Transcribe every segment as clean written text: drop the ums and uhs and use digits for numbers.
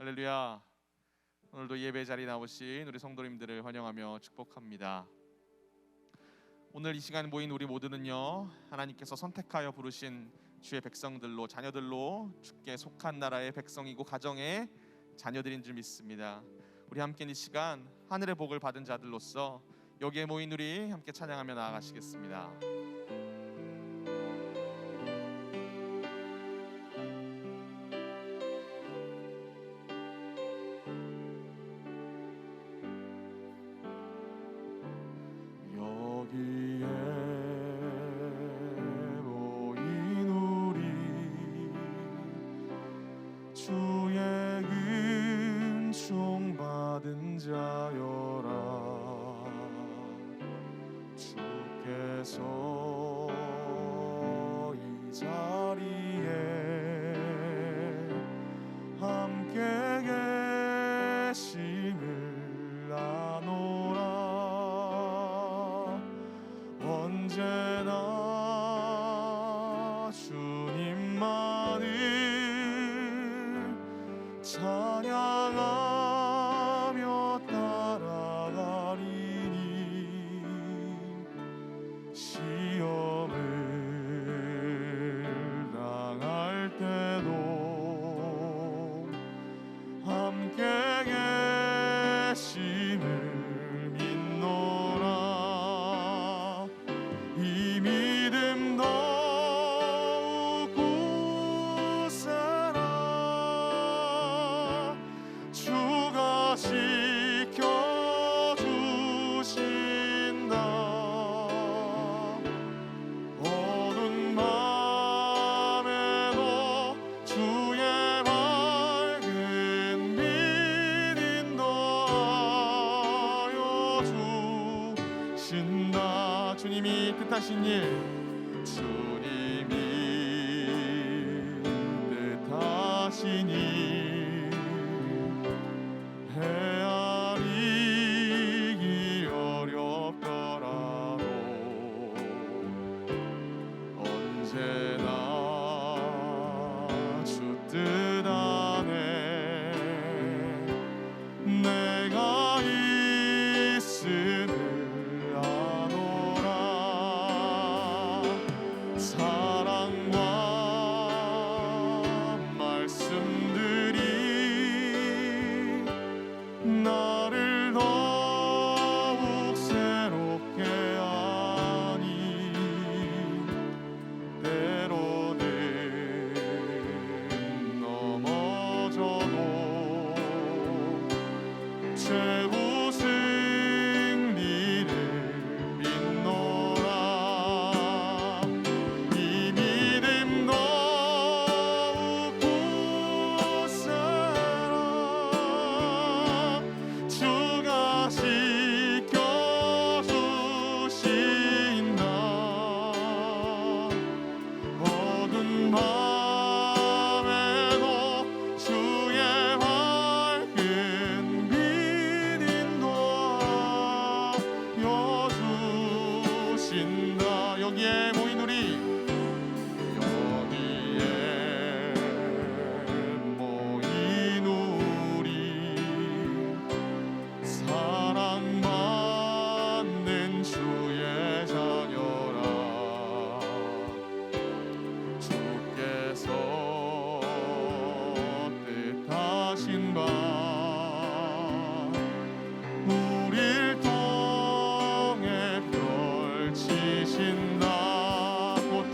할렐루야. 오늘도 예배 자리 나오신 우리 성도님들을 환영하며 축복합니다. 오늘 이 시간 모인 우리 모두는요, 하나님께서 선택하여 부르신 주의 백성들로, 자녀들로, 주께 속한 나라의 백성이고 가정의 자녀들인 줄 믿습니다. 우리 함께 이 시간 하늘의 복을 받은 자들로서 여기에 모인 우리 함께 찬양하며 나아가시겠습니다. 여기에 모인 우리 주의 은총 받은 자여라. 주께서 이 자리에 함께 계심을 아노라. 언제나 주님만을 찬양하며 따라가리니 시험을 당할 때도 함께 계심을 믿노라. 이 믿음 더욱 굳세라. 주가 지켜주신다. 어두운 밤에도 주의 밝은 빛 인도하여 주신다. 주님이 뜻하신 일, 주님이 뜻하신 일 헤아리기 어렵더라도 언제나 주 뜻 안에 내가 있음을 아노라. 사랑과 말씀들이 나를 더욱 새롭게 하니 때로는 넘어져도 최후 승리를 믿노라. 이 믿음 더욱 굳세라. 주가 지켜주신다. 어두운 밤에도 주의 밝은 빛 인도하여 주신다. 여기에 모인 우리, 여기에 모인 우리 사랑받는 주의 자녀라. 주께서 뜻하신 바 우릴 통해 펼치신다. 곧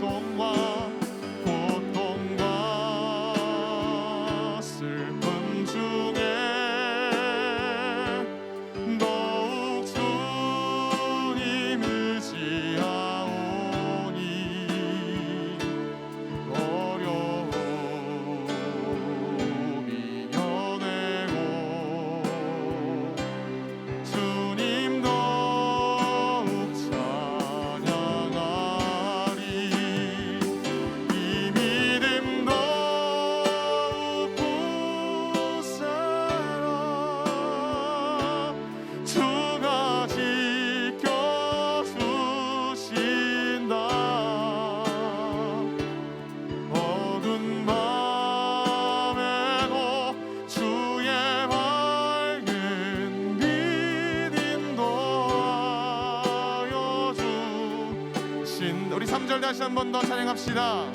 아멘. 우리 3절 다시 한 번 더 찬양합시다.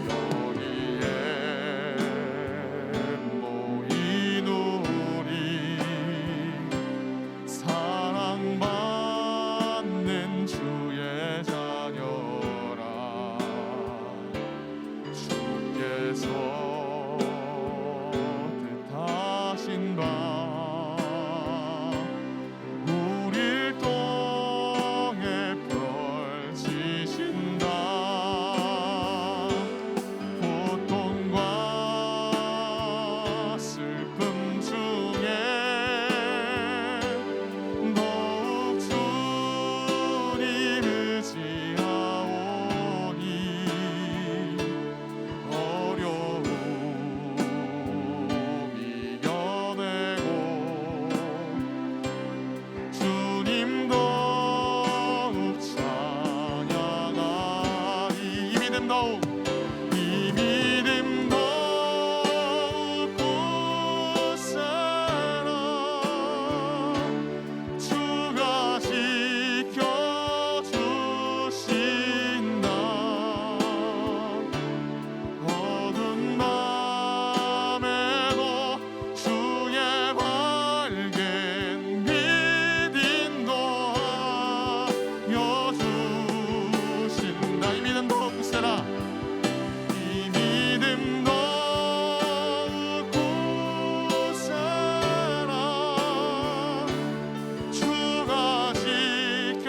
여기에 모인 우리 사랑받는 주의 자녀라. 주께서 뜻하신 바 우릴 통해 펼치신다. 고통과 슬픔 중에 더욱 주님 의지하오니 어려움 이겨내고 주님 더욱 찬양하리. 이 믿음 더욱 굳세라. 주가 지켜주신다. 어두운 밤에도 주의 밝은 빛 인도하여 주신다. 이 믿음 더욱 굳세라. 이 믿음 더욱 굳세라. 주가 지켜주신다.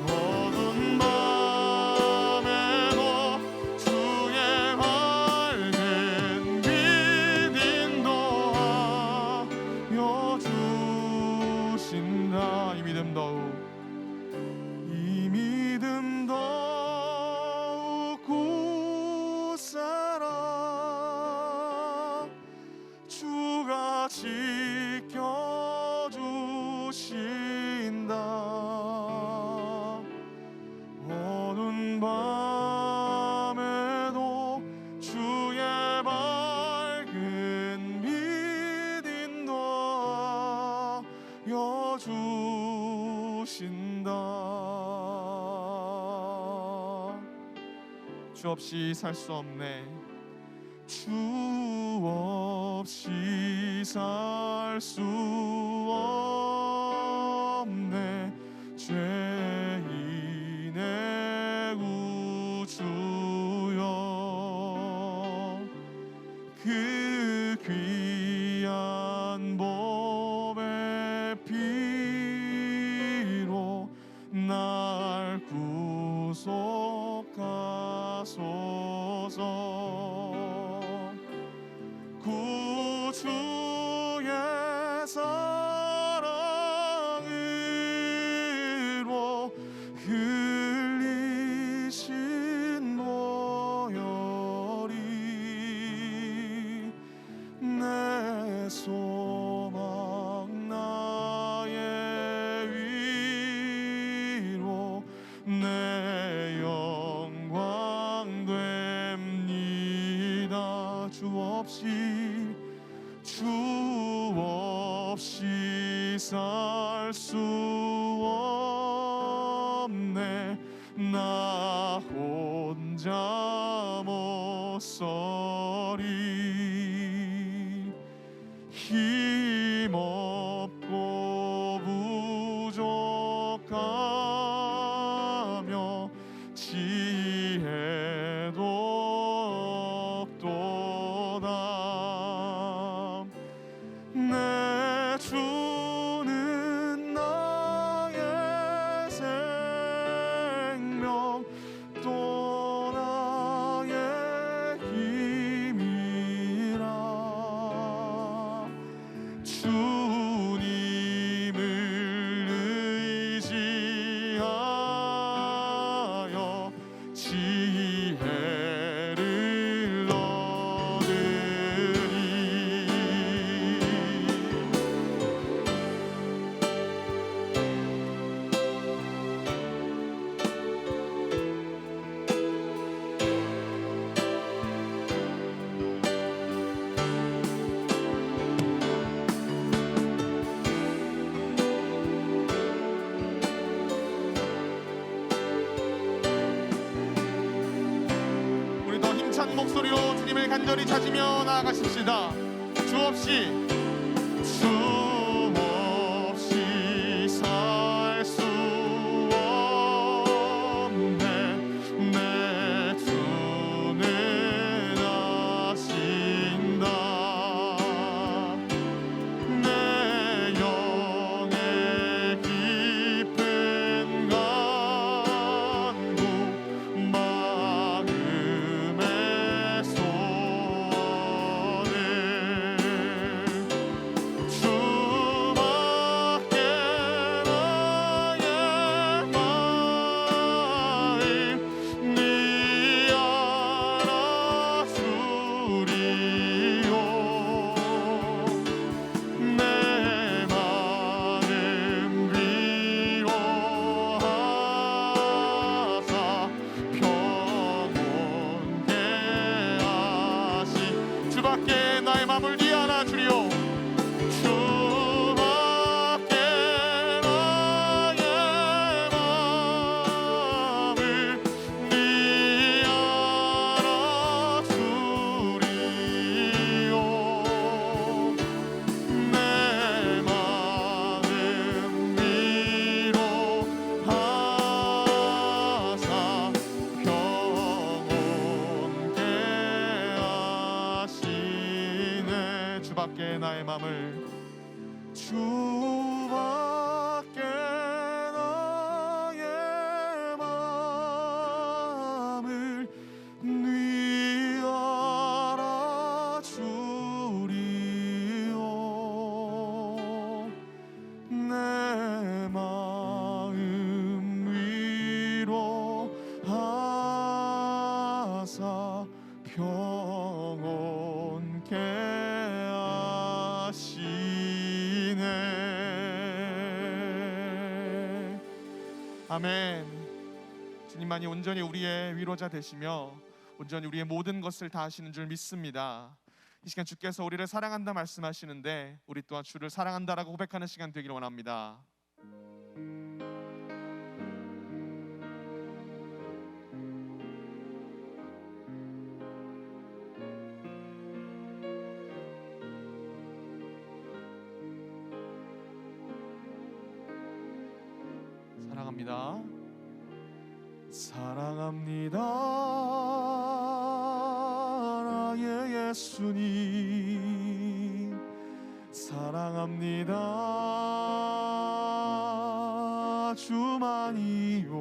어두운 밤에도 주의 밝은 빛 인도하여 주신다. 이 믿음 더욱 이 믿음 더욱 굳세라. 주가 지켜주신다. 어두운 밤에도 주의 밝은 빛 인도하여 주신다. 주 없이 살 수 없네. 주 없이 살 수 없네. 죄인의 구주여. 그 귀한 보배 피로 날 구속하소서. 구주의 사랑으로 흘리신 보혈이 내 소망 나의 위로 내 영광 됩니다. 주 없이 살 수 없네. 나 혼자 못 서리. 힘없고 부족하며 지혜도 없도다. 내 주는 나 목소리로 주님을 간절히 찾으며 나아가십시다. 주 없이 살 수 없네. 내 주는 아신다. 내 영의 깊은 간구 마음의 소원을 주밖에 나의 마음 네 알아주리요. 내 마음 위로하사 평온케 하시. 주밖에 나의 마음을 네 알아주리요. 주밖에 나의 마음을 네 알아주리요. 내 마음 위로하사 평온케 하시네. 주밖에 나의 마음을 주밖에 나의 마음을 네 알아주리요. 내 마음 위로하사 평온케 하시네. 아멘. 주님만이 온전히 우리의 위로자 되시며 온전히 우리의 모든 것을 다 하시는 줄 믿습니다. 이 시간 주께서 우리를 사랑한다 말씀하시는데 우리 또한 주를 사랑한다라고 고백하는 시간 되기를 원합니다. 사랑합니다. 사랑합니다. 나의 예수님 사랑합니다. 주만이요.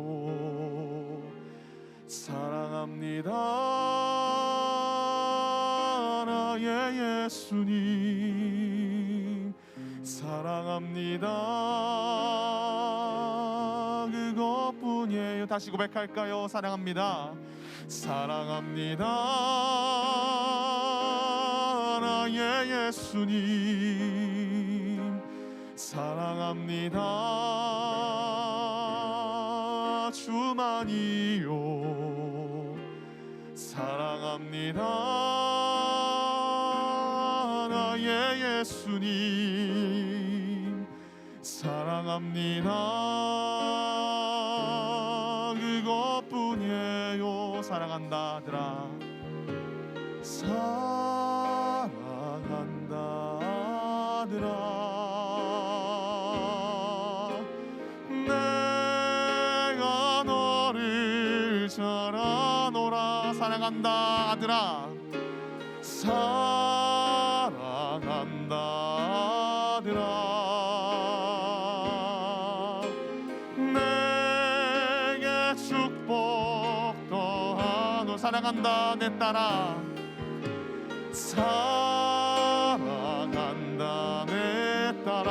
사랑합니다. 나의 예수님 사랑합니다. 그것뿐이에요. 다시 고백할까요? 사랑합니다. 사랑합니다. 나의 예수님 사랑합니다. 주만이요. 사랑합니다. 나의 예수님 사랑합니다. 그것뿐이에요. 사랑한다 아들아. 사랑한다 아들아. 내가 너를 잘 아노라. 사랑한다 아들아. 사랑한다 아들아. 내게 축복 더하노. 사랑한다 내 딸아. 사랑한다 내 딸아.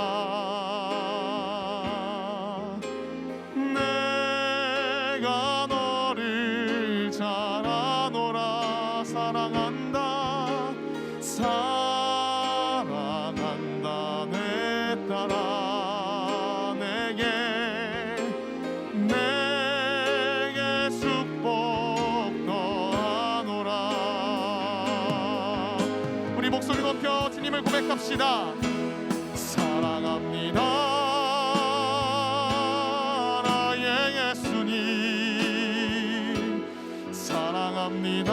내가 너를 잘 아노라. 사랑한다. 사랑한다 내 딸아. 내게 축복 더하노라. 우리 목소리 높여 주님을 고백합시다. 사랑합니다. 나의 예수님 사랑합니다.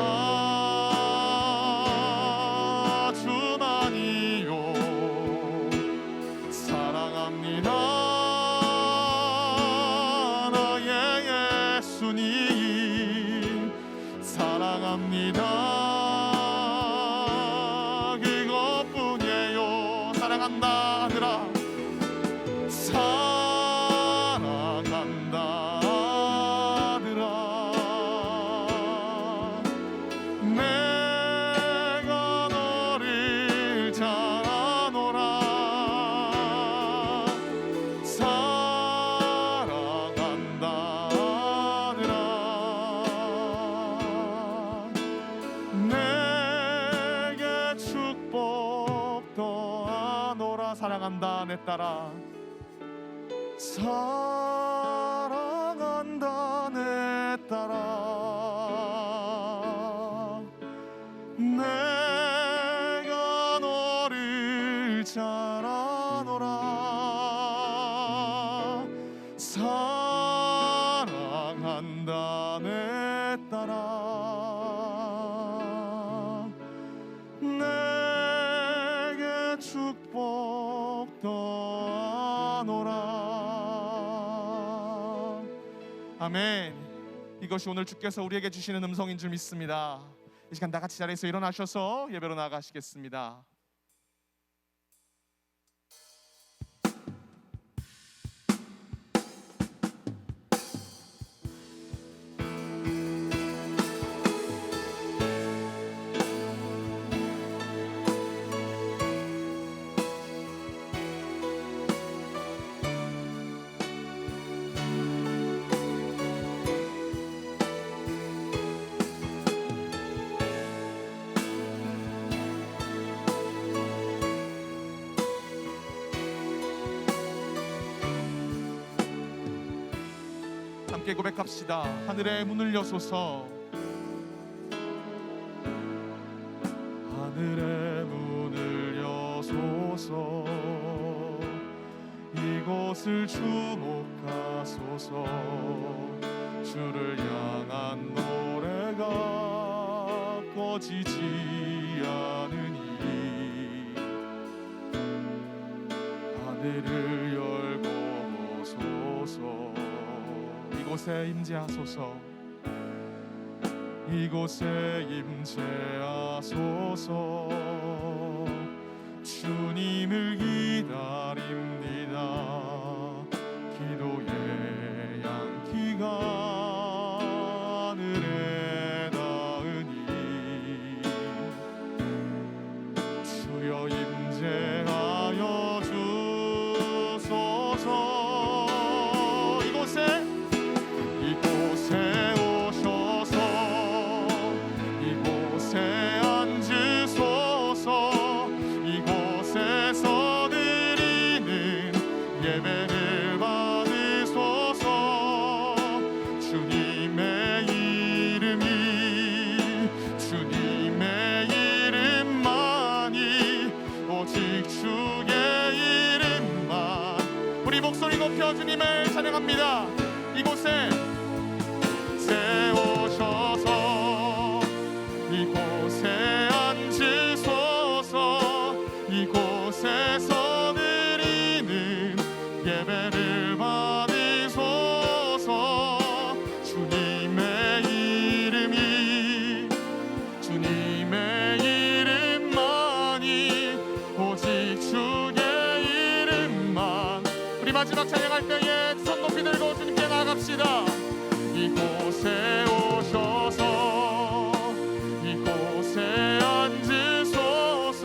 내 딸아 사랑한다 내 딸아 내가 너를 잘 아노라 사랑한다 내 딸아 내게 축복 더하노라. 아멘. 이것이 오늘 주께서 우리에게 주시는 음성인 줄 믿습니다. 이 시간 다 같이 자리에서 일어나셔서 예배로 나가시겠습니다. 함께 고백합시다. 하늘의 문을 여소서 하늘의 문을 여소서 이곳을 주목하소서 주를 향한 노래가 꺼지지 않으니 하늘을 열고 보소서 이곳에 임재하소서 이곳에 임재하소서 주님을 기다립니다. 기도의 양기가 하늘에 닿으니 주여 임재하여 주소서 이곳에 오셔서 이곳에 앉으소서 이곳에서 드리는 예배를 받으소서 주님의 이름만이 오직 주의 이름만 우리 목소리 높여 주님을 찬양합니다. 이곳에 오셔서 이곳에 앉으소서 이곳에서 드리는 예배를 받으소서 주님의 이름만이 오직 주의 이름만 우리 마지막 찬양할 때에 손 높이 들고 주님께 나아갑시다. 이곳에 오셔서 이곳에 앉으소서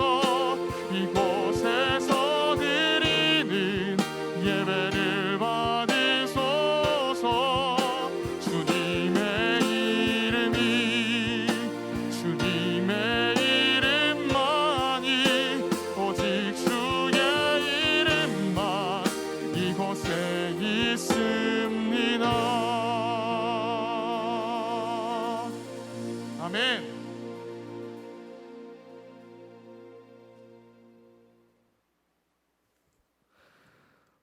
이곳에서 드리는 예배를 받으소서 주님의 이름만이 오직 주의 이름만 이곳에 있습니다. 아멘.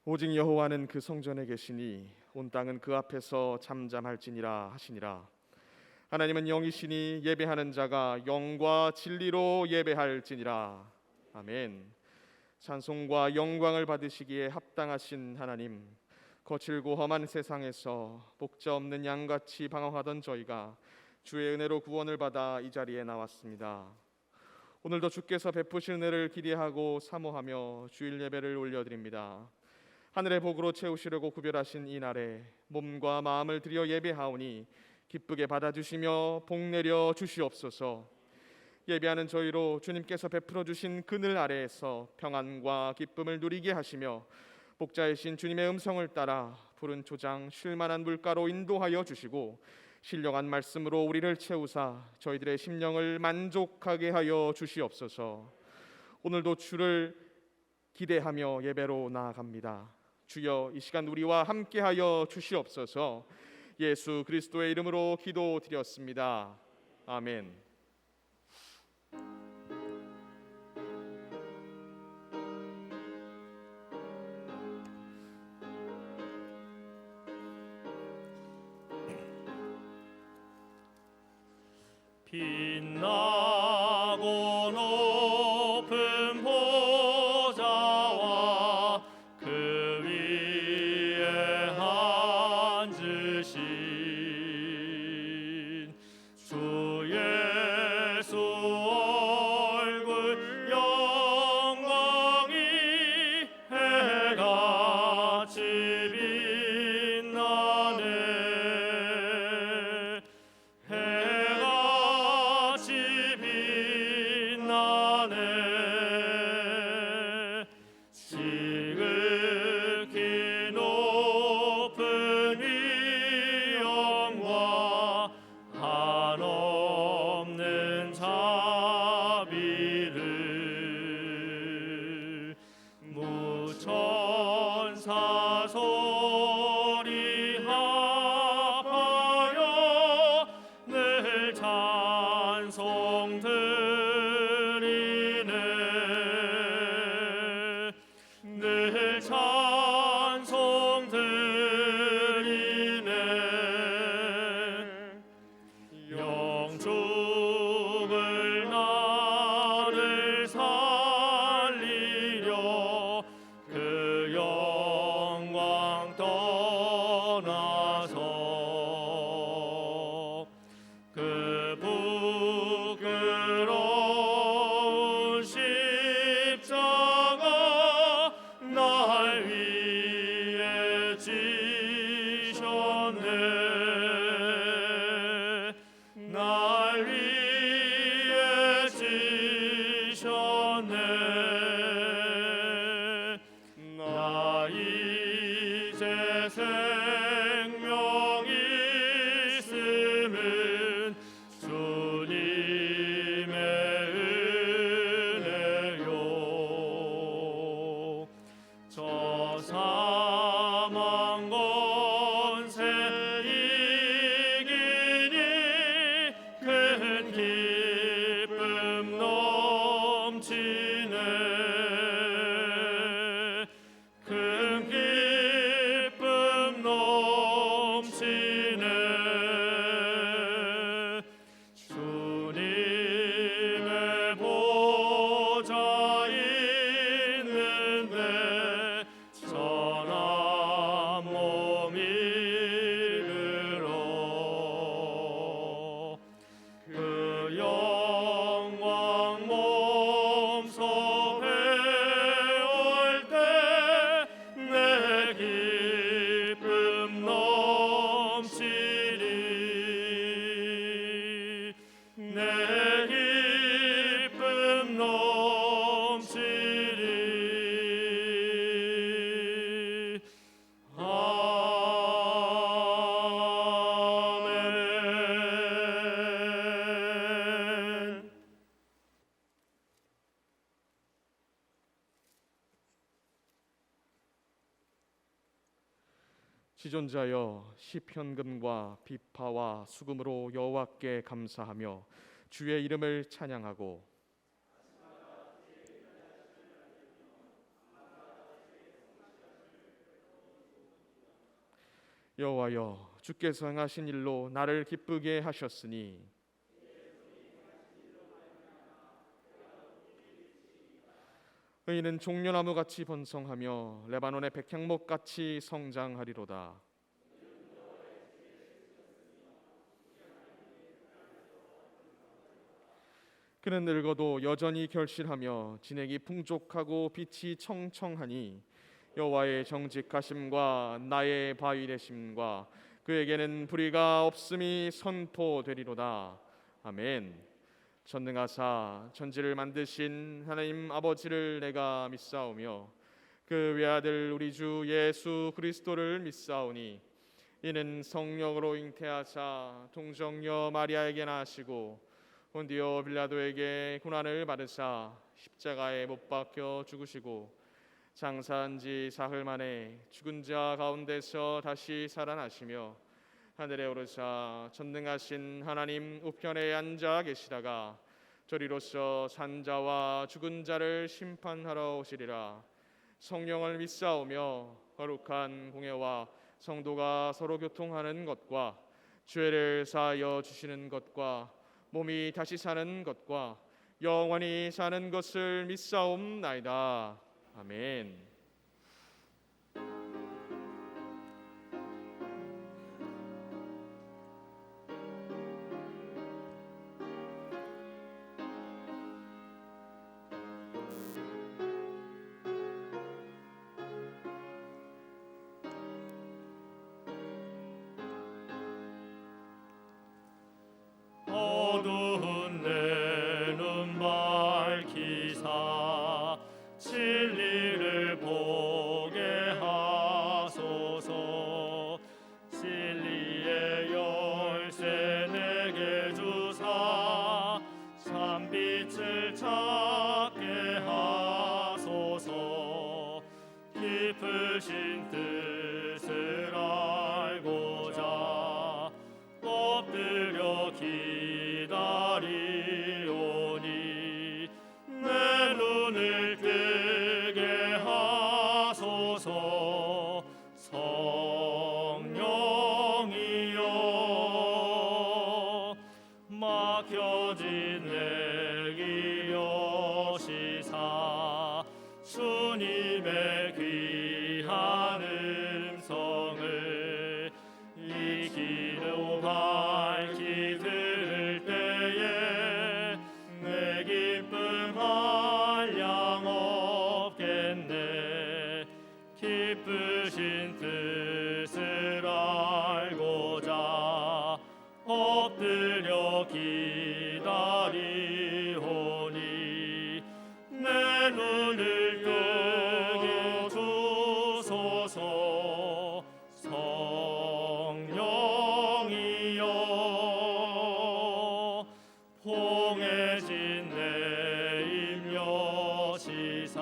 오직 여호와는 그 성전에 계시니 온 땅은 그 앞에서 잠잠할지니라 하시니라. 하나님은 영이시니 예배하는 자가 영과 진리로 예배할지니라. 아멘. 찬송과 영광을 받으시기에 합당하신 하나님, 거칠고 험한 세상에서 복자 없는 양같이 방황하던 저희가 주의 은혜로 구원을 받아 이 자리에 나왔습니다. 오늘도 주께서 베푸실 은혜를 기대하고 사모하며 주일 예배를 올려드립니다. 하늘의 복으로 채우시려고 구별하신 이 날에 몸과 마음을 들여 예배하오니 기쁘게 받아주시며 복내려 주시옵소서. 예배하는 저희로 주님께서 베풀어 주신 그늘 아래에서 평안과 기쁨을 누리게 하시며 복자이신 주님의 음성을 따라 푸른 초장 쉴만한 물가로 인도하여 주시고 신령한 말씀으로 우리를 채우사 저희들의 심령을 만족하게 하여 주시옵소서. 오늘도 주를 기대하며 예배로 나아갑니다. 주여, 이 시간 우리와 함께하여 주시옵소서. 예수 그리스도의 이름으로 기도드렸습니다. 아멘. 빛나고 높은 보좌와 그 위에 앉으신 주 예수 얼굴 영광이 해같이 빛나네. 해같이 빛나네. 지극히 높은 위엄과 한없는 자비를 무천사 소리 합하여 늘 찬송 드리네. 늘 찬송 드리네. 영죽을 나를 살리려 그 영광 떠나서 그 부끄러운 십자가 날 위해 지셨네. 날 위해 지셨네. 나 이제 생명 있음은 주님의 은혜요. 저 사망 권세 이기니 큰 기쁨 넘치네. 큰 기쁨 넘치네. 주님의 보좌 있는데 선한 몸 이르러 그 영광 몸소 배울 때 내 기쁨 넘치리. 내 기쁨 넘치리. 아멘. 지존자여, 시편금과 비파와 수금으로 여호와께 감사하며 주의 이름을 찬양하고 여호와여, 주께서 행하신 일로 나를 기쁘게 하셨으니 의인은 종려나무같이 번성하며 레바논의 백향목같이 성장하리로다. 그는 늙어도 여전히 결실하며 진액이 풍족하고 빛이 청청하니 여호와의 정직하심과 나의 바위 되심과 그에게는 불의가 없음이 선포되리로다. 아멘. 전능하사 천지를 만드신 하나님 아버지를 내가 믿사오며 그 외아들 우리 주 예수 그리스도를 믿사오니 이는 성령으로 잉태하사 동정녀 마리아에게 나시고 본디오 빌라도에게 고난을 받으사 십자가에 못 박혀 죽으시고 장사한 지 사흘 만에 죽은 자 가운데서 다시 살아나시며 하늘에 오르사 전능하신 하나님 우편에 앉아 계시다가 저리로서 산 자와 죽은 자를 심판하러 오시리라. 성령을 믿사오며 거룩한 공예와 성도가 서로 교통하는 것과 죄를 사하여 주시는 것과 몸이 다시 사는 것과 영원히 사는 것을 믿사옵나이다. 아멘. 어두운 내 눈 밝히사 진리를 보게 하소서. 진리의 열쇠 내게 주사 참빛을 찾게 하소서. 깊으신 뜻을 알고자 엎드려 기다리오니 내 눈을 뜨게 하소서. 성령이여 막혀진 내 길 여시사 주님의 귀한 음성을 익히고 밝히 들을 때에 내 기쁨 한량 없겠네. 기쁘신 뜻을 알고자 엎드려 기다리오니 내 눈을 뜨게 주소서. 성령이여 봉해진 내 입 여시사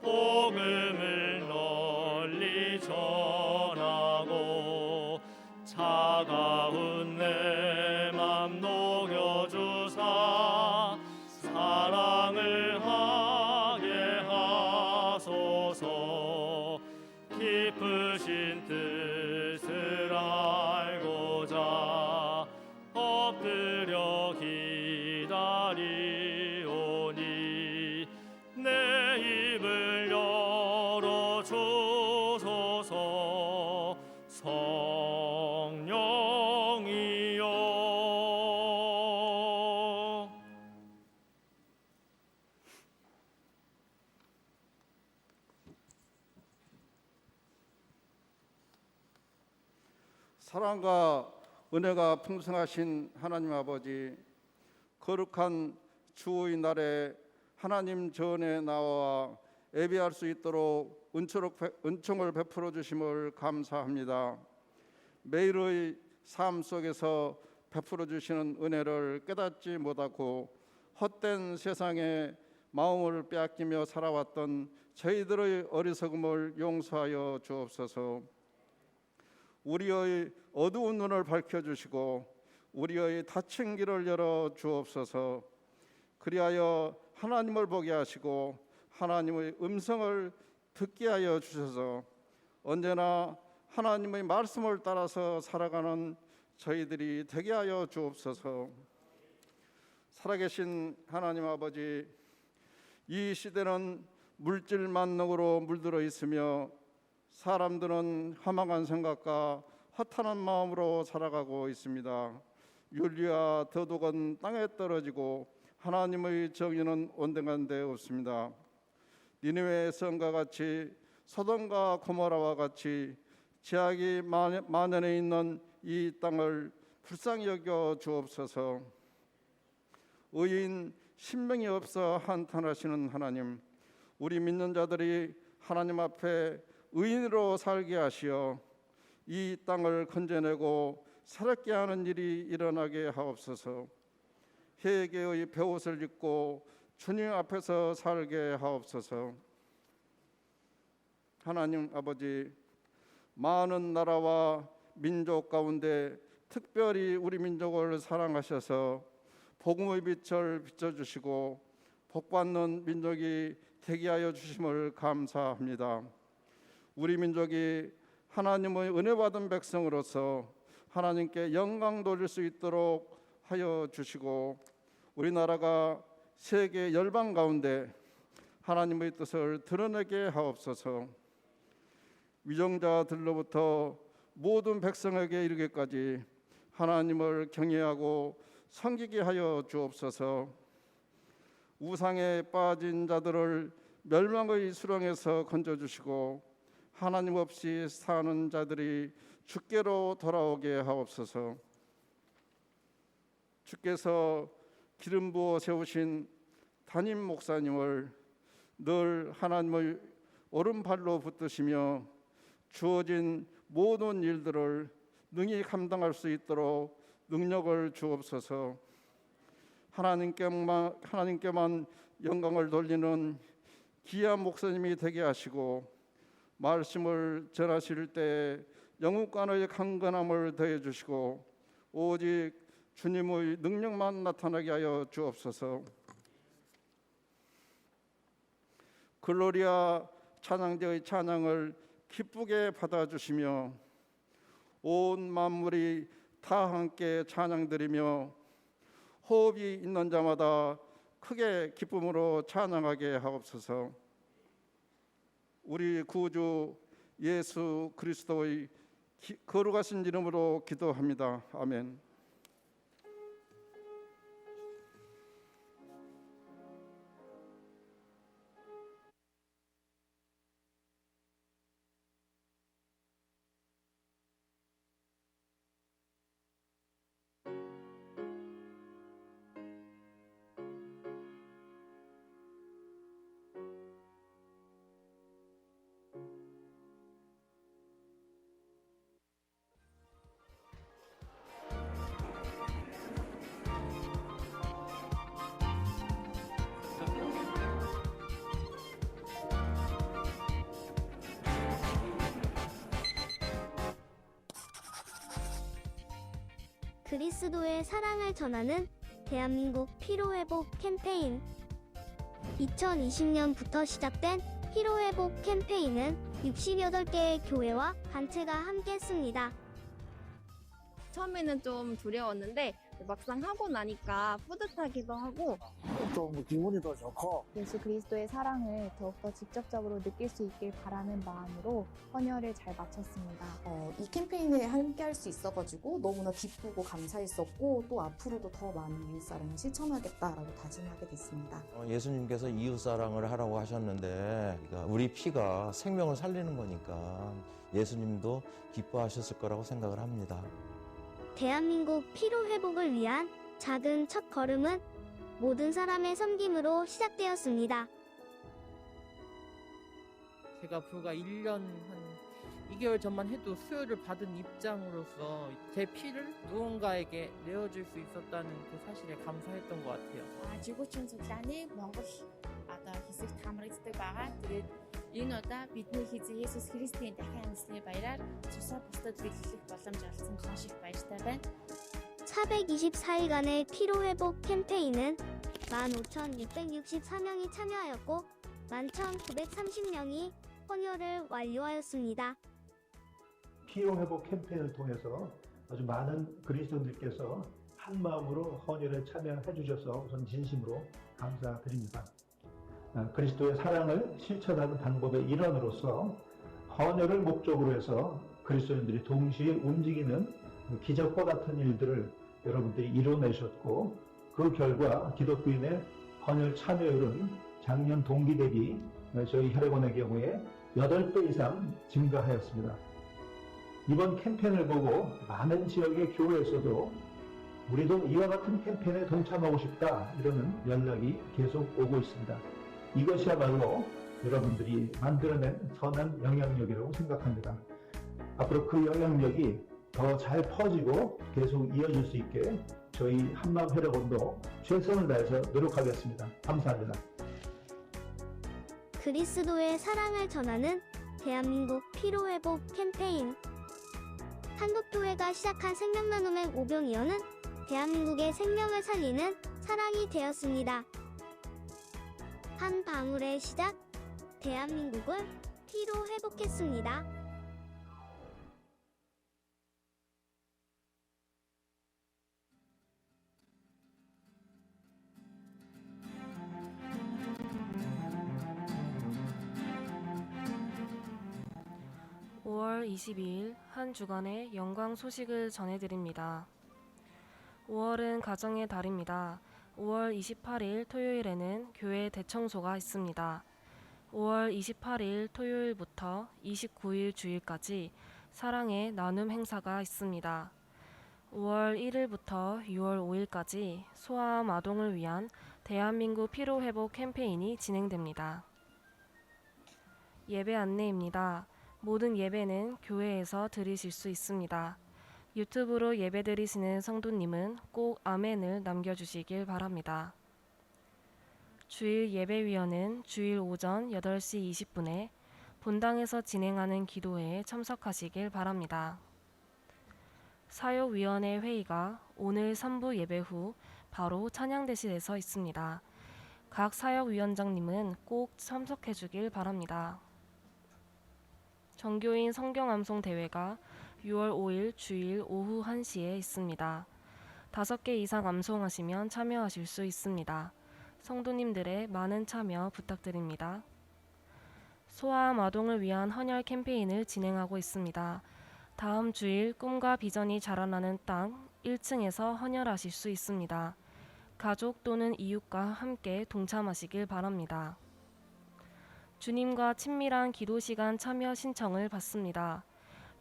복음을 널리 전하고 차가운 내 맘 녹여주사 사랑을 하게 하소서. 깊으신 뜻을 알고자 엎드려 기다리오니 내 입을 열어 주소서. 성령이여 사랑과 은혜가 풍성하신 하나님 아버지, 거룩한 주의 날에 하나님 전에 나와 예배할 수 있도록 은총을 베풀어 주심을 감사합니다. 매일의 삶 속에서 베풀어 주시는 은혜를 깨닫지 못하고 헛된 세상에 마음을 빼앗기며 살아왔던 저희들의 어리석음을 용서하여 주옵소서. 우리의 어두운 눈을 밝혀주시고 우리의 닫힌 길을 열어 주옵소서. 그리하여 하나님을 보게 하시고 하나님의 음성을 듣게 하여 주셔서 언제나 하나님의 말씀을 따라서 살아가는 저희들이 되게 하여 주옵소서. 살아계신 하나님 아버지, 이 시대는 물질 만능으로 물들어 있으며 사람들은 허망한 생각과 허탄한 마음으로 살아가고 있습니다. 윤리와 도덕은 땅에 떨어지고 하나님의 정의는 온데간데 없습니다. 니느웨 성과 같이 소돔과 고모라와 같이 죄악이 만연해 있는 이 땅을 불쌍히 여겨 주옵소서. 의인 신명이 없어 한탄하시는 하나님, 우리 믿는 자들이 하나님 앞에 의인으로 살게 하시어 이 땅을 건져내고 새롭게 하는 일이 일어나게 하옵소서. 회개의 베옷을 입고 주님 앞에서 살게 하옵소서. 하나님 아버지, 많은 나라와 민족 가운데 특별히 우리 민족을 사랑하셔서 복음의 빛을 비춰주시고 복받는 민족이 되게 하여 주심을 감사합니다. 우리 민족이 하나님의 은혜 받은 백성으로서 하나님께 영광 돌릴 수 있도록 하여 주시고, 우리나라가 세계 열방 가운데 하나님의 뜻을 드러내게 하옵소서. 위정자들로부터 모든 백성에게 이르기까지 하나님을 경외하고 섬기게 하여 주옵소서. 우상에 빠진 자들을 멸망의 수렁에서 건져주시고 하나님 없이 사는 자들이 주께로 돌아오게 하옵소서. 주께서 기름 부어 세우신 담임 목사님을 늘 하나님의 오른발로 붙드시며 주어진 모든 일들을 능히 감당할 수 있도록 능력을 주옵소서. 하나님께만 영광을 돌리는 귀한 목사님이 되게 하시고, 말씀을 전하실 때 영육간의 강건함을 더해 주시고 오직 주님의 능력만 나타나게 하여 주옵소서. 글로리아 찬양대의 찬양을 기쁘게 받아주시며 온 만물이 다 함께 찬양드리며 호흡이 있는 자마다 크게 기쁨으로 찬양하게 하옵소서. 우리 구주 예수 그리스도의 거룩하신 이름으로 기도합니다. 아멘. 그리스도의 사랑을 전하는 대한민국 피로회복 캠페인. 2020년부터 시작된 피로회복 캠페인은 68개의 교회와 단체가 함께했습니다. 처음에는 좀 두려웠는데 막상 하고 나니까 뿌듯하기도 하고 좀 기분이 더 좋고, 예수 그리스도의 사랑을 더욱더 직접적으로 느낄 수 있길 바라는 마음으로 헌혈을 잘 마쳤습니다. 이 캠페인에 함께할 수 있어가지고 너무나 기쁘고 감사했었고, 또 앞으로도 더 많은 이웃사랑을 실천하겠다라고 다짐하게 됐습니다. 예수님께서 이웃사랑을 하라고 하셨는데 우리 피가 생명을 살리는 거니까 예수님도 기뻐하셨을 거라고 생각을 합니다. 대한민국 피로회복을 위한 작은 첫 걸음은 모든 사람의 섬김으로 시작되었습니다. 제가 불과 1년 한 2개월 전만 해도 수혈을 받은 입장으로서 제 피를 누군가에게 내어줄 수 있었다는 그 사실에 감사했던 것 같아요. 지구촌 속단이 Монгол одоо хэсэгт хамрагддаг байгаа. Тэгээд энэ удаа бидний эзэн Есүс Христийн дахин амьсганы баяраар цусаа бусдад бэлтгэх боломж олсон маш их баяртай байна. 424일간의 피로회복 캠페인은 15,664명이 참여하였고 11,930명이 헌혈을 완료하였습니다. 피로회복 캠페인을 통해서 아주 많은 그리스도인들께서 한 마음으로 헌혈에 참여해 주셔서 우선 진심으로 감사드립니다. 그리스도의 사랑을 실천하는 방법의 일환으로서 헌혈을 목적으로 해서 그리스도인들이 동시에 움직이는 기적과 같은 일들을 여러분들이 이뤄내셨고, 그 결과 기독교인의 헌혈 참여율은 작년 동기 대비 저희 혈액원의 경우에 8배 이상 증가하였습니다. 이번 캠페인을 보고 많은 지역의 교회에서도 우리도 이와 같은 캠페인에 동참하고 싶다, 이러는 연락이 계속 오고 있습니다. 이것이야말로 여러분들이 만들어낸 선한 영향력이라고 생각합니다. 앞으로 그 영향력이 더 잘 퍼지고 계속 이어질 수 있게 저희 한마음 혈액원도 최선을 다해서 노력하겠습니다. 감사합니다. 그리스도의 사랑을 전하는 대한민국 피로회복 캠페인. 한국교회가 시작한 생명나눔의 오병이어는 대한민국의 생명을 살리는 사랑이 되었습니다. 한 방울의 시작, 대한민국을 피로회복했습니다. (5월 22일) 한 주간의 영광 소식을 전해드립니다. 5월은 가정의 달입니다. 5월 28일 토요일에는 교회 대청소가 있습니다. 5월 28일 토요일부터 29일 주일까지 사랑의 나눔 행사가 있습니다. 5월 1일부터 6월 5일까지 소아암 아동을 위한 대한민국 피로회복 캠페인이 진행됩니다. 예배 안내입니다. 모든 예배는 교회에서 들으실 수 있습니다. 유튜브로 예배드리시는 성도님은 꼭 아멘을 남겨주시길 바랍니다. 주일 예배위원은 주일 오전 8시 20분에 본당에서 진행하는 기도회에 참석하시길 바랍니다. 사역위원회 회의가 오늘 3부 예배 후 바로 찬양대실에서 있습니다. 각 사역위원장님은 꼭 참석해 주길 바랍니다. 정교인 성경암송 대회가 6월 5일 주일 오후 1시에 있습니다. 5개 이상 암송하시면 참여하실 수 있습니다. 성도님들의 많은 참여 부탁드립니다. 소아암 아동을 위한 헌혈 캠페인을 진행하고 있습니다. 다음 주일 꿈과 비전이 자라나는 땅 1층에서 헌혈하실 수 있습니다. 가족 또는 이웃과 함께 동참하시길 바랍니다. 주님과 친밀한 기도 시간 참여 신청을 받습니다.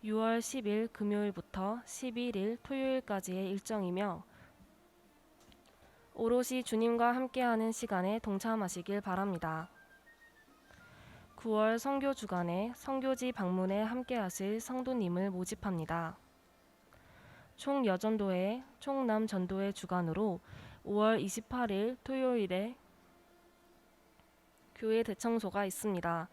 6월 10일 금요일부터 11일 토요일까지의 일정이며 오롯이 주님과 함께하는 시간에 동참하시길 바랍니다. 9월 선교 주간에 선교지 방문에 함께하실 성도님을 모집합니다. 총여전도회, 총남전도회 주간으로 5월 28일 토요일에 교회 대청소가 있습니다.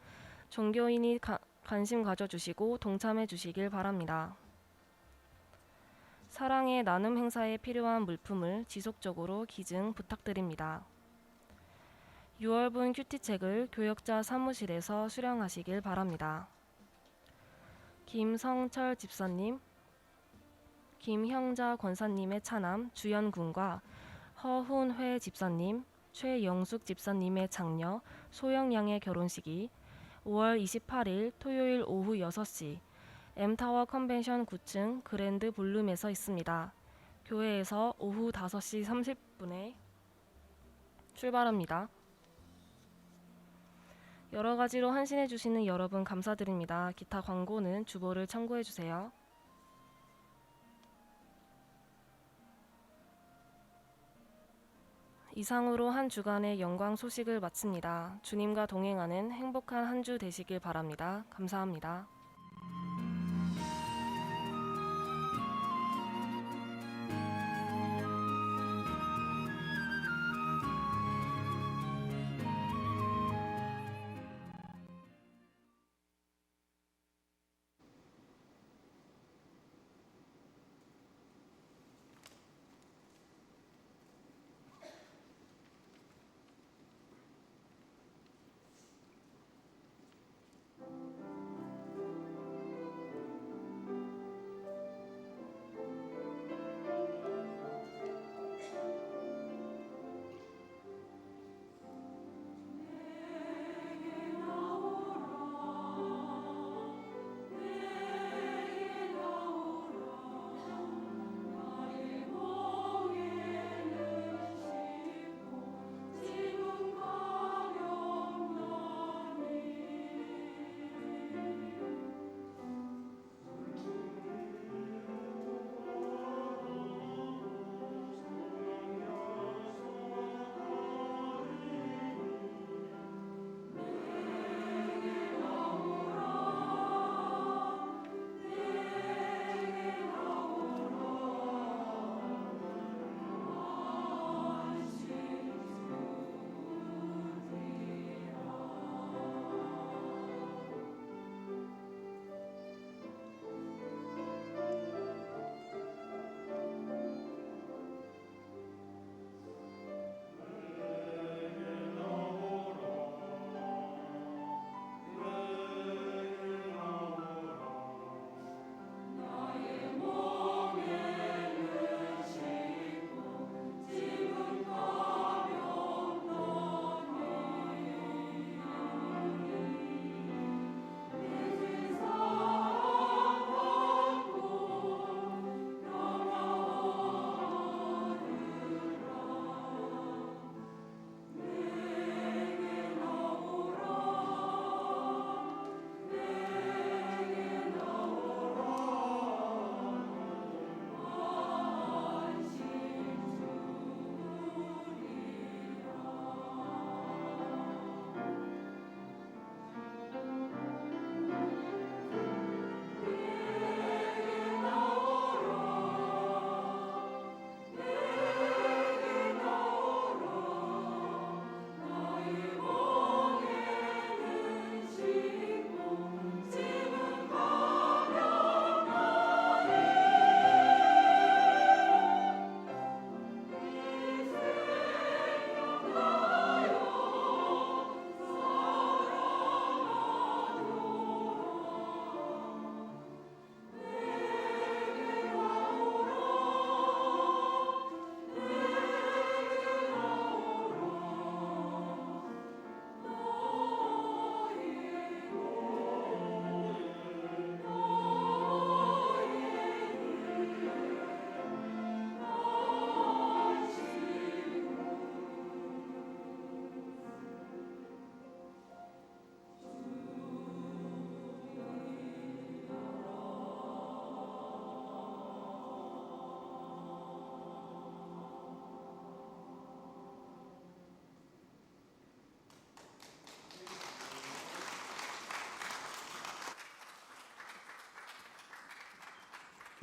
종교인이 관심 가져주시고 동참해 주시길 바랍니다. 사랑의 나눔 행사에 필요한 물품을 지속적으로 기증 부탁드립니다. 6월분 큐티책을 교역자 사무실에서 수령하시길 바랍니다. 김성철 집사님, 김형자 권사님의 차남 주연군과 허훈회 집사님, 최영숙 집사님의 장녀 소영양의 결혼식이 5월 28일 토요일 오후 6시 M타워 컨벤션 9층 그랜드 볼룸에서 있습니다. 교회에서 오후 5시 30분에 출발합니다. 여러 가지로 헌신해 주시는 여러분 감사드립니다. 기타 광고는 주보를 참고해 주세요. 이상으로 한 주간의 영광 소식을 마칩니다. 주님과 동행하는 행복한 한 주 되시길 바랍니다. 감사합니다.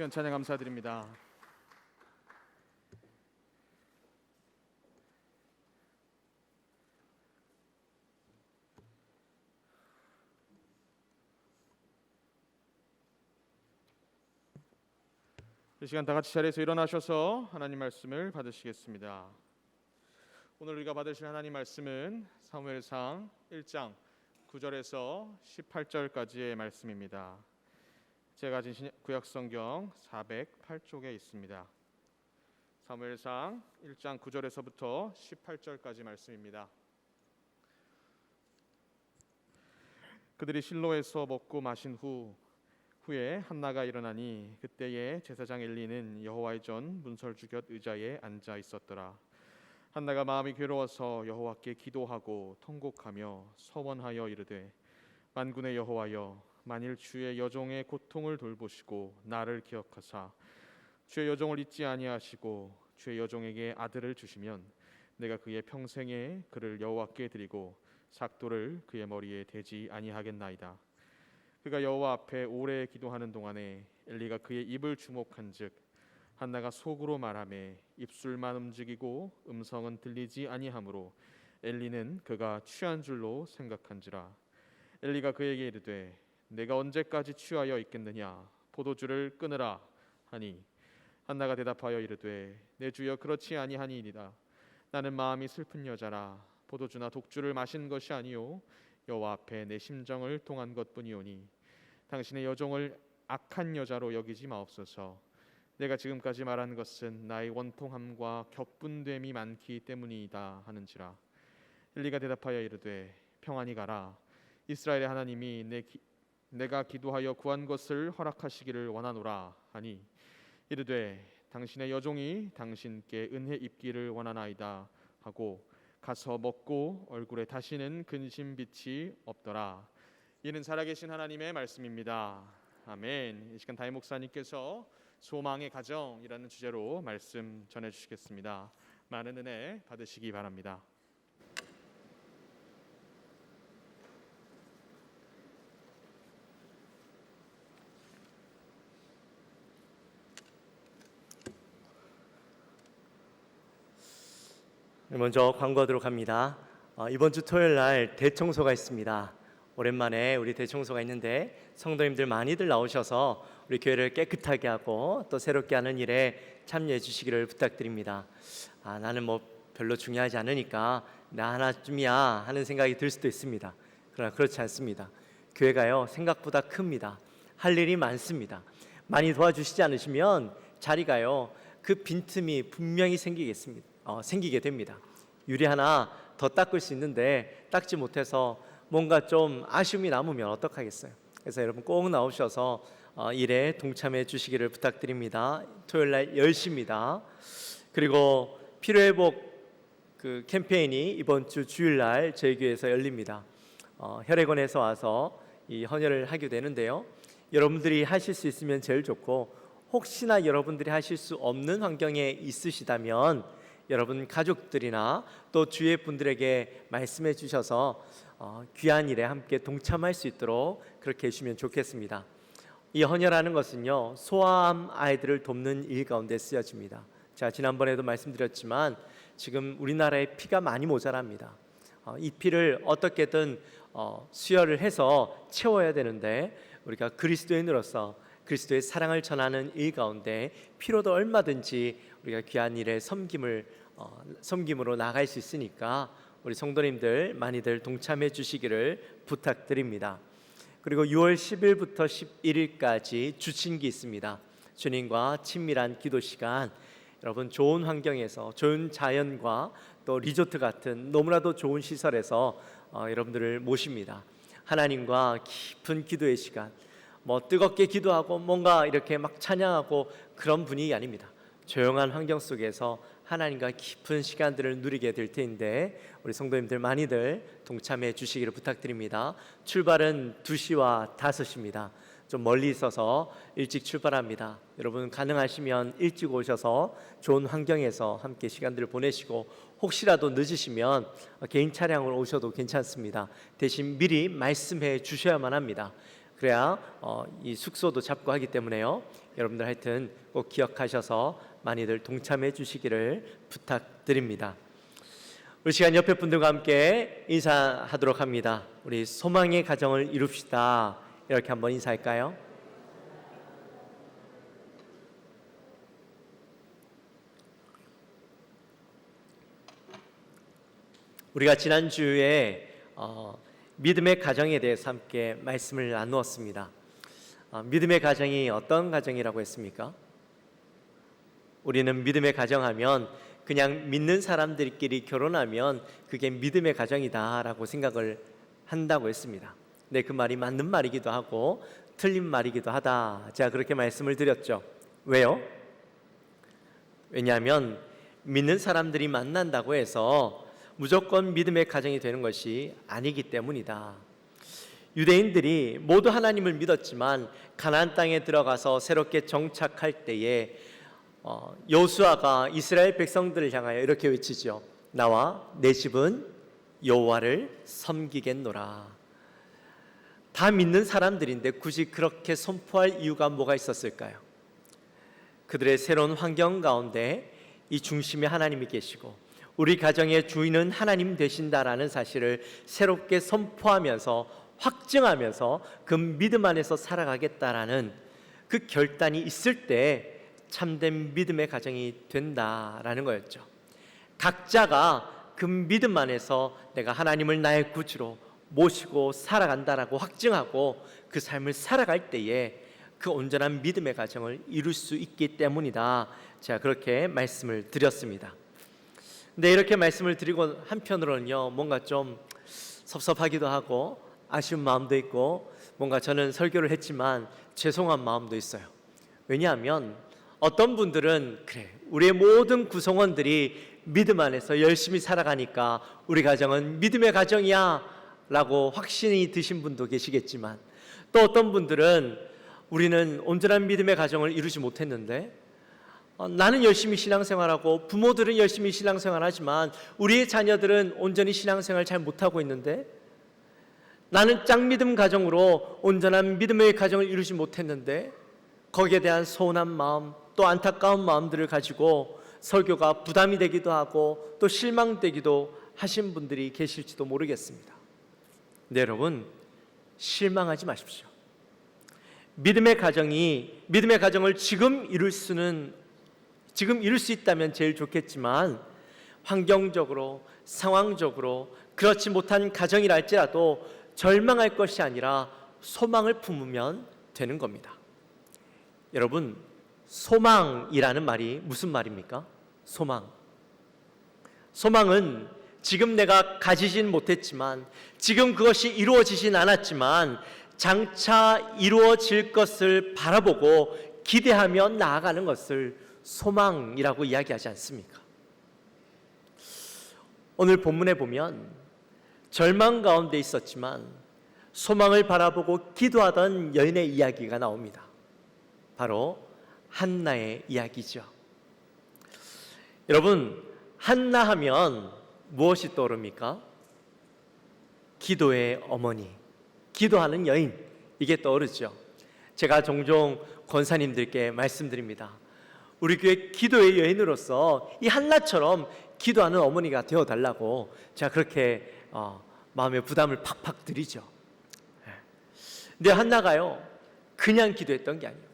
귀한 찬양 감사드립니다. 이 시간 다 같이 자리에서 일어나셔서 하나님 말씀을 받으시겠습니다. 오늘 우리가 받으실 하나님 말씀은 사무엘상 1장 9절에서 18절까지의 말씀입니다. 제가 가진 구약성경 408쪽에 있습니다. 사무엘상 1장 9절에서부터 18절까지 말씀입니다. 그들이 실로에서 먹고 마신 후에 한나가 일어나니 그때에 제사장 엘리는 여호와의 전 문설주곁 의자에 앉아 있었더라. 한나가 마음이 괴로워서 여호와께 기도하고 통곡하며 서원하여 이르되 만군의 여호와여 만일 주의 여종의 고통을 돌보시고 나를 기억하사 주의 여종을 잊지 아니하시고 주의 여종에게 아들을 주시면 내가 그의 평생에 그를 여호와께 드리고 삭도를 그의 머리에 대지 아니하겠나이다. 그가 여호와 앞에 오래 기도하는 동안에 엘리가 그의 입을 주목한즉 한나가 속으로 말하매 입술만 움직이고 음성은 들리지 아니하므로 엘리는 그가 취한 줄로 생각한지라. 엘리가 그에게 이르되 내가 언제까지 취하여 있겠느냐 포도주를 끊으라 하니 한나가 대답하여 이르되 내 주여 그렇지 아니하니이다. 나는 마음이 슬픈 여자라 포도주나 독주를 마신 것이 아니요 여호와 앞에 내 심정을 통한 것뿐이오니 당신의 여종을 악한 여자로 여기지 마옵소서. 내가 지금까지 말한 것은 나의 원통함과 격분됨이 많기 때문이다 하는지라. 엘리가 대답하여 이르되 평안히 가라. 이스라엘의 하나님이 내가 기도하여 구한 것을 허락하시기를 원하노라 하니 이르되 당신의 여종이 당신께 은혜 입기를 원하나이다 하고 가서 먹고 얼굴에 다시는 근심빛이 없더라. 이는 살아계신 하나님의 말씀입니다. 아멘. 이 시간 다임 목사님께서 소망의 가정이라는 주제로 말씀 전해주시겠습니다. 많은 은혜 받으시기 바랍니다. 먼저 광고하도록 합니다. 이번 주 토요일 날 대청소가 있습니다. 오랜만에 우리 대청소가 있는데 성도님들 많이들 나오셔서 우리 교회를 깨끗하게 하고 또 새롭게 하는 일에 참여해 주시기를 부탁드립니다. 나는 뭐 별로 중요하지 않으니까 나 하나쯤이야 하는 생각이 들 수도 있습니다. 그러나 그렇지 않습니다. 교회가요 생각보다 큽니다. 할 일이 많습니다. 많이 도와주시지 않으시면 자리가요 그 빈틈이 분명히 생기게 됩니다. 유리 하나 더 닦을 수 있는데 닦지 못해서 뭔가 좀 아쉬움이 남으면 어떡하겠어요. 그래서 여러분 꼭 나오셔서 일에 동참해 주시기를 부탁드립니다. 토요일 날 10시입니다. 그리고 피로회복 그 캠페인이 이번 주 주일 날 저희 교회에서 열립니다. 혈액원에서 와서 이 헌혈을 하게 되는데요. 여러분들이 하실 수 있으면 제일 좋고 혹시나 여러분들이 하실 수 없는 환경에 있으시다면 여러분 가족들이나 또 주위의 분들에게 말씀해 주셔서 귀한 일에 함께 동참할 수 있도록 그렇게 해주시면 좋겠습니다. 이 헌혈하는 것은요 소아암 아이들을 돕는 일 가운데 쓰여집니다. 제가 지난번에도 말씀드렸지만 지금 우리나라에 피가 많이 모자랍니다. 이 피를 어떻게든 수혈을 해서 채워야 되는데 우리가 그리스도인으로서 그리스도의 사랑을 전하는 일 가운데 피로도 얼마든지 우리가 귀한 일에 섬김으로 나갈 수 있으니까 우리 성도님들 많이들 동참해 주시기를 부탁드립니다. 그리고 6월 10일부터 11일까지 주친기 있습니다. 주님과 친밀한 기도 시간, 여러분 좋은 환경에서 좋은 자연과 또 리조트 같은 너무나도 좋은 시설에서 여러분들을 모십니다. 하나님과 깊은 기도의 시간, 뭐 뜨겁게 기도하고 뭔가 이렇게 막 찬양하고 그런 분위기 아닙니다. 조용한 환경 속에서 하나님과 깊은 시간들을 누리게 될 텐데 우리 성도님들 많이들 동참해 주시기를 부탁드립니다. 출발은 2시와 5시입니다. 좀 멀리 있어서 일찍 출발합니다. 여러분 가능하시면 일찍 오셔서 좋은 환경에서 함께 시간들을 보내시고 혹시라도 늦으시면 개인 차량으로 오셔도 괜찮습니다. 대신 미리 말씀해 주셔야만 합니다. 그래야 이 숙소도 잡고 하기 때문에요. 여러분들 하여튼 꼭 기억하셔서 많이들 동참해 주시기를 부탁드립니다. 우리 시간 옆에 분들과 함께 인사하도록 합니다. 우리 소망의 가정을 이룹시다. 이렇게 한번 인사할까요? 우리가 지난주에 믿음의 가정에 대해서 함께 말씀을 나누었습니다. 믿음의 가정이 어떤 가정이라고 했습니까? 우리는 믿음의 가정하면 그냥 믿는 사람들끼리 결혼하면 그게 믿음의 가정이다라고 생각을 한다고 했습니다. 근데 그 말이 맞는 말이기도 하고 틀린 말이기도 하다. 제가 그렇게 말씀을 드렸죠. 왜요? 왜냐하면 믿는 사람들이 만난다고 해서 무조건 믿음의 가정이 되는 것이 아니기 때문이다. 유대인들이 모두 하나님을 믿었지만 가나안 땅에 들어가서 새롭게 정착할 때에 여호수아가 이스라엘 백성들을 향하여 이렇게 외치죠. 나와 내 집은 여호와를 섬기겠노라. 다 믿는 사람들인데 굳이 그렇게 선포할 이유가 뭐가 있었을까요? 그들의 새로운 환경 가운데 이 중심에 하나님이 계시고 우리 가정의 주인은 하나님 되신다라는 사실을 새롭게 선포하면서 확증하면서 그 믿음 안에서 살아가겠다라는 그 결단이 있을 때 참된 믿음의 가정이 된다라는 거였죠. 각자가 그 믿음 안에서 내가 하나님을 나의 구주로 모시고 살아간다라고 확증하고 그 삶을 살아갈 때에 그 온전한 믿음의 가정을 이룰 수 있기 때문이다. 제가 그렇게 말씀을 드렸습니다. 근데 이렇게 말씀을 드리고 한편으로는요, 뭔가 좀 섭섭하기도 하고 아쉬운 마음도 있고 뭔가 저는 설교를 했지만 죄송한 마음도 있어요. 왜냐하면 어떤 분들은 그래, 우리의 모든 구성원들이 믿음 안에서 열심히 살아가니까 우리 가정은 믿음의 가정이야 라고 확신이 드신 분도 계시겠지만, 또 어떤 분들은 우리는 온전한 믿음의 가정을 이루지 못했는데 나는 열심히 신앙생활하고 부모들은 열심히 신앙생활하지만 우리의 자녀들은 온전히 신앙생활 잘 못하고 있는데, 나는 짝믿음 가정으로 온전한 믿음의 가정을 이루지 못했는데 거기에 대한 서운한 마음 또 안타까운 마음들을 가지고 설교가 부담이 되기도 하고 또 실망되기도 하신 분들이 계실지도 모르겠습니다. 네, 여러분, 실망하지 마십시오. 믿음의 가정을 지금 이룰 수 있다면 제일 좋겠지만 환경적으로 상황적으로 그렇지 못한 가정이라 할지라도 절망할 것이 아니라 소망을 품으면 되는 겁니다. 여러분, 소망이라는 말이 무슨 말입니까? 소망은 지금 내가 가지진 못했지만, 지금 그것이 이루어지진 않았지만 장차 이루어질 것을 바라보고 기대하며 나아가는 것을 소망이라고 이야기하지 않습니까? 오늘 본문에 보면 절망 가운데 있었지만 소망을 바라보고 기도하던 여인의 이야기가 나옵니다. 바로 한나의 이야기죠. 여러분, 한나 하면 무엇이 떠오릅니까? 기도의 어머니, 기도하는 여인, 이게 떠오르죠. 제가 종종 권사님들께 말씀드립니다. 우리 교회 기도의 여인으로서 이 한나처럼 기도하는 어머니가 되어달라고 제가 그렇게 마음의 부담을 팍팍 드리죠. 근데 한나가요, 그냥 기도했던 게 아니에요.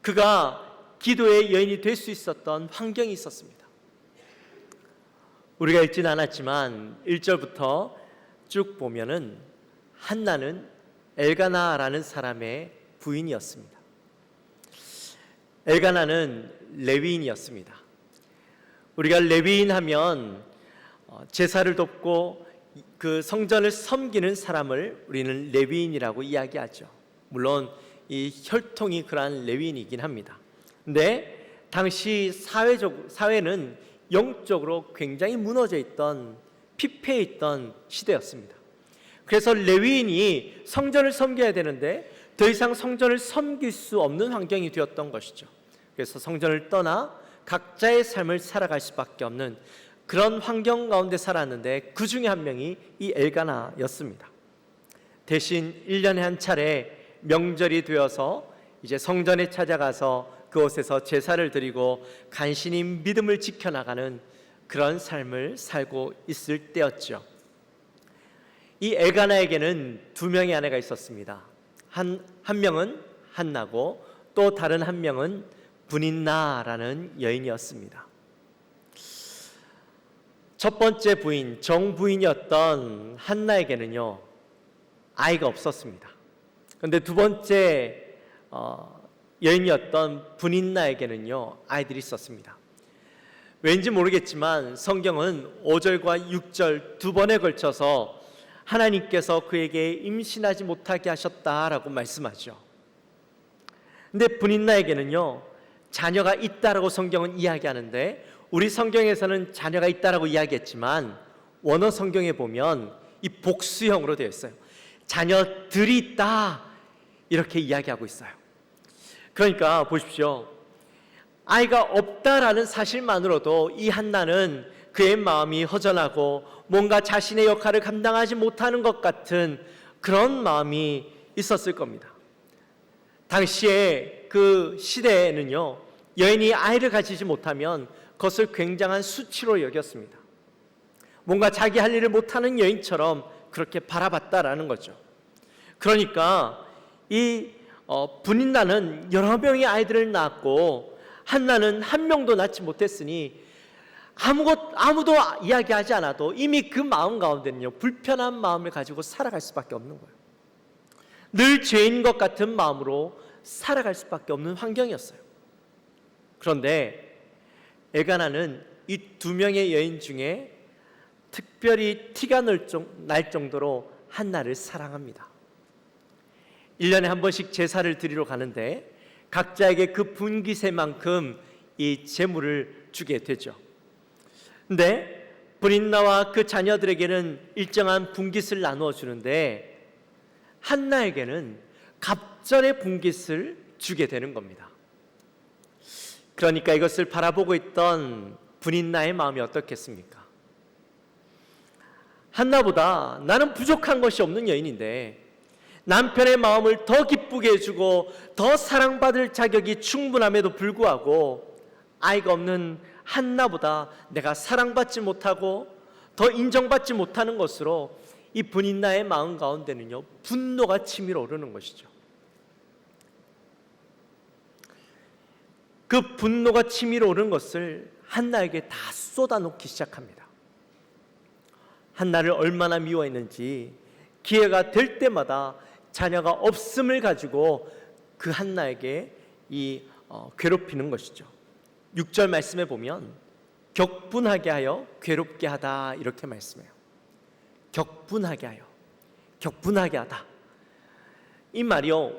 그가 기도의 여인이 될 수 있었던 환경이 있었습니다. 우리가 읽지는 않았지만 1절부터 쭉 보면은 한나는 엘가나라는 사람의 부인이었습니다. 엘가나는 레위인이었습니다. 우리가 레위인 하면 제사를 돕고 그 성전을 섬기는 사람을 우리는 레위인이라고 이야기하죠. 물론 이 혈통이 그러한 레위인이긴 합니다. 근데 당시 사회는 영적으로 굉장히 무너져 있던, 피폐해 있던 시대였습니다. 그래서 레위인이 성전을 섬겨야 되는데 더 이상 성전을 섬길 수 없는 환경이 되었던 것이죠. 그래서 성전을 떠나 각자의 삶을 살아갈 수밖에 없는 그런 환경 가운데 살았는데 그 중에 한 명이 이 엘가나였습니다. 대신 1년에 한 차례 명절이 되어서 이제 성전에 찾아가서 그곳에서 제사를 드리고 간신히 믿음을 지켜나가는 그런 삶을 살고 있을 때였죠. 이 엘가나에게는 두 명의 아내가 있었습니다. 한 명은 한나고 또 다른 한 명은 브닌나라는 여인이었습니다. 첫 번째 부인, 정부인이었던 한나에게는요, 아이가 없었습니다. 그런데 두 번째 여인이었던 브닌나에게는요, 아이들이 있었습니다. 왠지 모르겠지만 성경은 5절과 6절 두 번에 걸쳐서 하나님께서 그에게 임신하지 못하게 하셨다라고 말씀하죠. 근데 브닌나에게는요, 자녀가 있다라고 성경은 이야기하는데, 우리 성경에서는 자녀가 있다라고 이야기했지만 원어 성경에 보면 이 복수형으로 되어 있어요. 자녀들이 있다 이렇게 이야기하고 있어요. 그러니까 보십시오. 아이가 없다라는 사실만으로도 이 한나는 그의 마음이 허전하고 뭔가 자신의 역할을 감당하지 못하는 것 같은 그런 마음이 있었을 겁니다. 당시에 그 시대에는요, 여인이 아이를 가지지 못하면 그것을 굉장한 수치로 여겼습니다. 뭔가 자기 할 일을 못하는 여인처럼 그렇게 바라봤다라는 거죠. 그러니까 이 브닌나는 여러 명의 아이들을 낳았고 한나는 한 명도 낳지 못했으니 아무도 이야기하지 않아도 이미 그 마음 가운데는요, 불편한 마음을 가지고 살아갈 수밖에 없는 거예요. 늘 죄인 것 같은 마음으로 살아갈 수밖에 없는 환경이었어요. 그런데 엘가나는 이 두 명의 여인 중에 특별히 티가 날 정도로 한나를 사랑합니다. 1년에 한 번씩 제사를 드리러 가는데 각자에게 그 분깃에만큼 이 제물을 주게 되죠. 근데 브린나와 그 자녀들에게는 일정한 분깃을 나누어 주는데 한나에게는 갑절의 분깃을 주게 되는 겁니다. 그러니까 이것을 바라보고 있던 브린나의 마음이 어떻겠습니까? 한나보다 나는 부족한 것이 없는 여인인데 남편의 마음을 더 기쁘게 해주고 더 사랑받을 자격이 충분함에도 불구하고 아이가 없는 한나보다 내가 사랑받지 못하고 더 인정받지 못하는 것으로 이 브린나의 마음 가운데는요, 분노가 치밀어 오르는 것이죠. 그 분노가 치밀어 오르는 것을 한나에게 다 쏟아놓기 시작합니다. 한나를 얼마나 미워했는지 기회가 될 때마다 자녀가 없음을 가지고 그 한나에게 괴롭히는 것이죠. 6절 말씀에 보면 격분하게 하여 괴롭게 하다 이렇게 말씀해요. 격분하게 하여, 격분하게 하다. 이 말이요,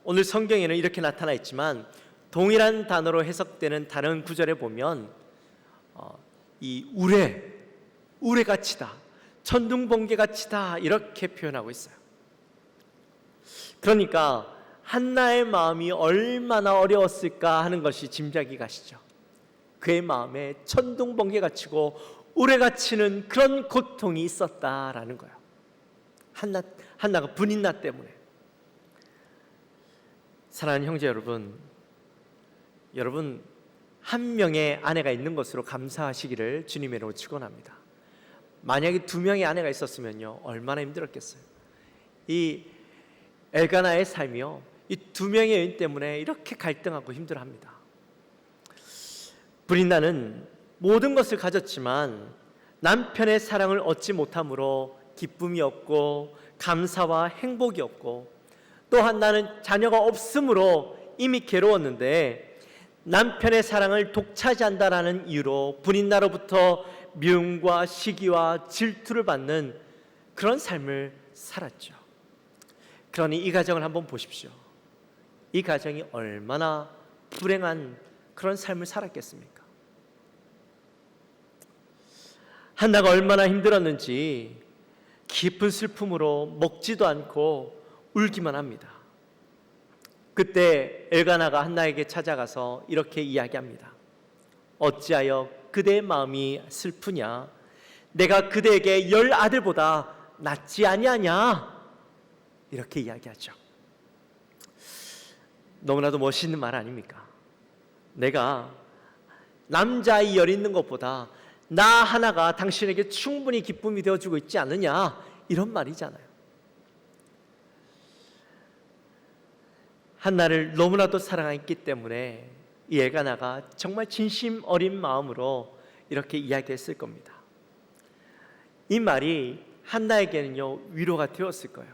오늘 성경에는 이렇게 나타나 있지만 동일한 단어로 해석되는 다른 구절에 보면 이 우레같이다, 천둥번개같이다 이렇게 표현하고 있어요. 그러니까 한나의 마음이 얼마나 어려웠을까 하는 것이 짐작이 가시죠. 그의 마음에 천둥번개가 치고 우레가 치는 그런 고통이 있었다라는 거예요. 한나가 브닌나 때문에. 사랑하는 형제 여러분, 한 명의 아내가 있는 것으로 감사하시기를 주님의 이름으로 축원합니다. 만약에 두 명의 아내가 있었으면요, 얼마나 힘들었겠어요. 이 엘가나의 삶이요, 이 두 명의 여인 때문에 이렇게 갈등하고 힘들어합니다. 브린나는 모든 것을 가졌지만 남편의 사랑을 얻지 못함으로 기쁨이 없고 감사와 행복이 없고, 또 한나는 자녀가 없으므로 이미 괴로웠는데 남편의 사랑을 독차지한다라는 이유로 브린나로부터 미움과 시기와 질투를 받는 그런 삶을 살았죠. 그러니 이 가정을 한번 보십시오. 이 가정이 얼마나 불행한 그런 삶을 살았겠습니까? 한나가 얼마나 힘들었는지 깊은 슬픔으로 먹지도 않고 울기만 합니다. 그때 엘가나가 한나에게 찾아가서 이렇게 이야기합니다. 어찌하여 그대의 마음이 슬프냐? 내가 그대에게 10 아들보다 낫지 아니하냐? 이렇게 이야기하죠. 너무나도 멋있는 말 아닙니까? 내가 남자아이 10 있는 것보다 나 하나가 당신에게 충분히 기쁨이 되어주고 있지 않느냐, 이런 말이잖아요. 한나를 너무나도 사랑했기 때문에 이 엘가나가 정말 진심 어린 마음으로 이렇게 이야기했을 겁니다. 이 말이 한나에게는요, 위로가 되었을 거예요.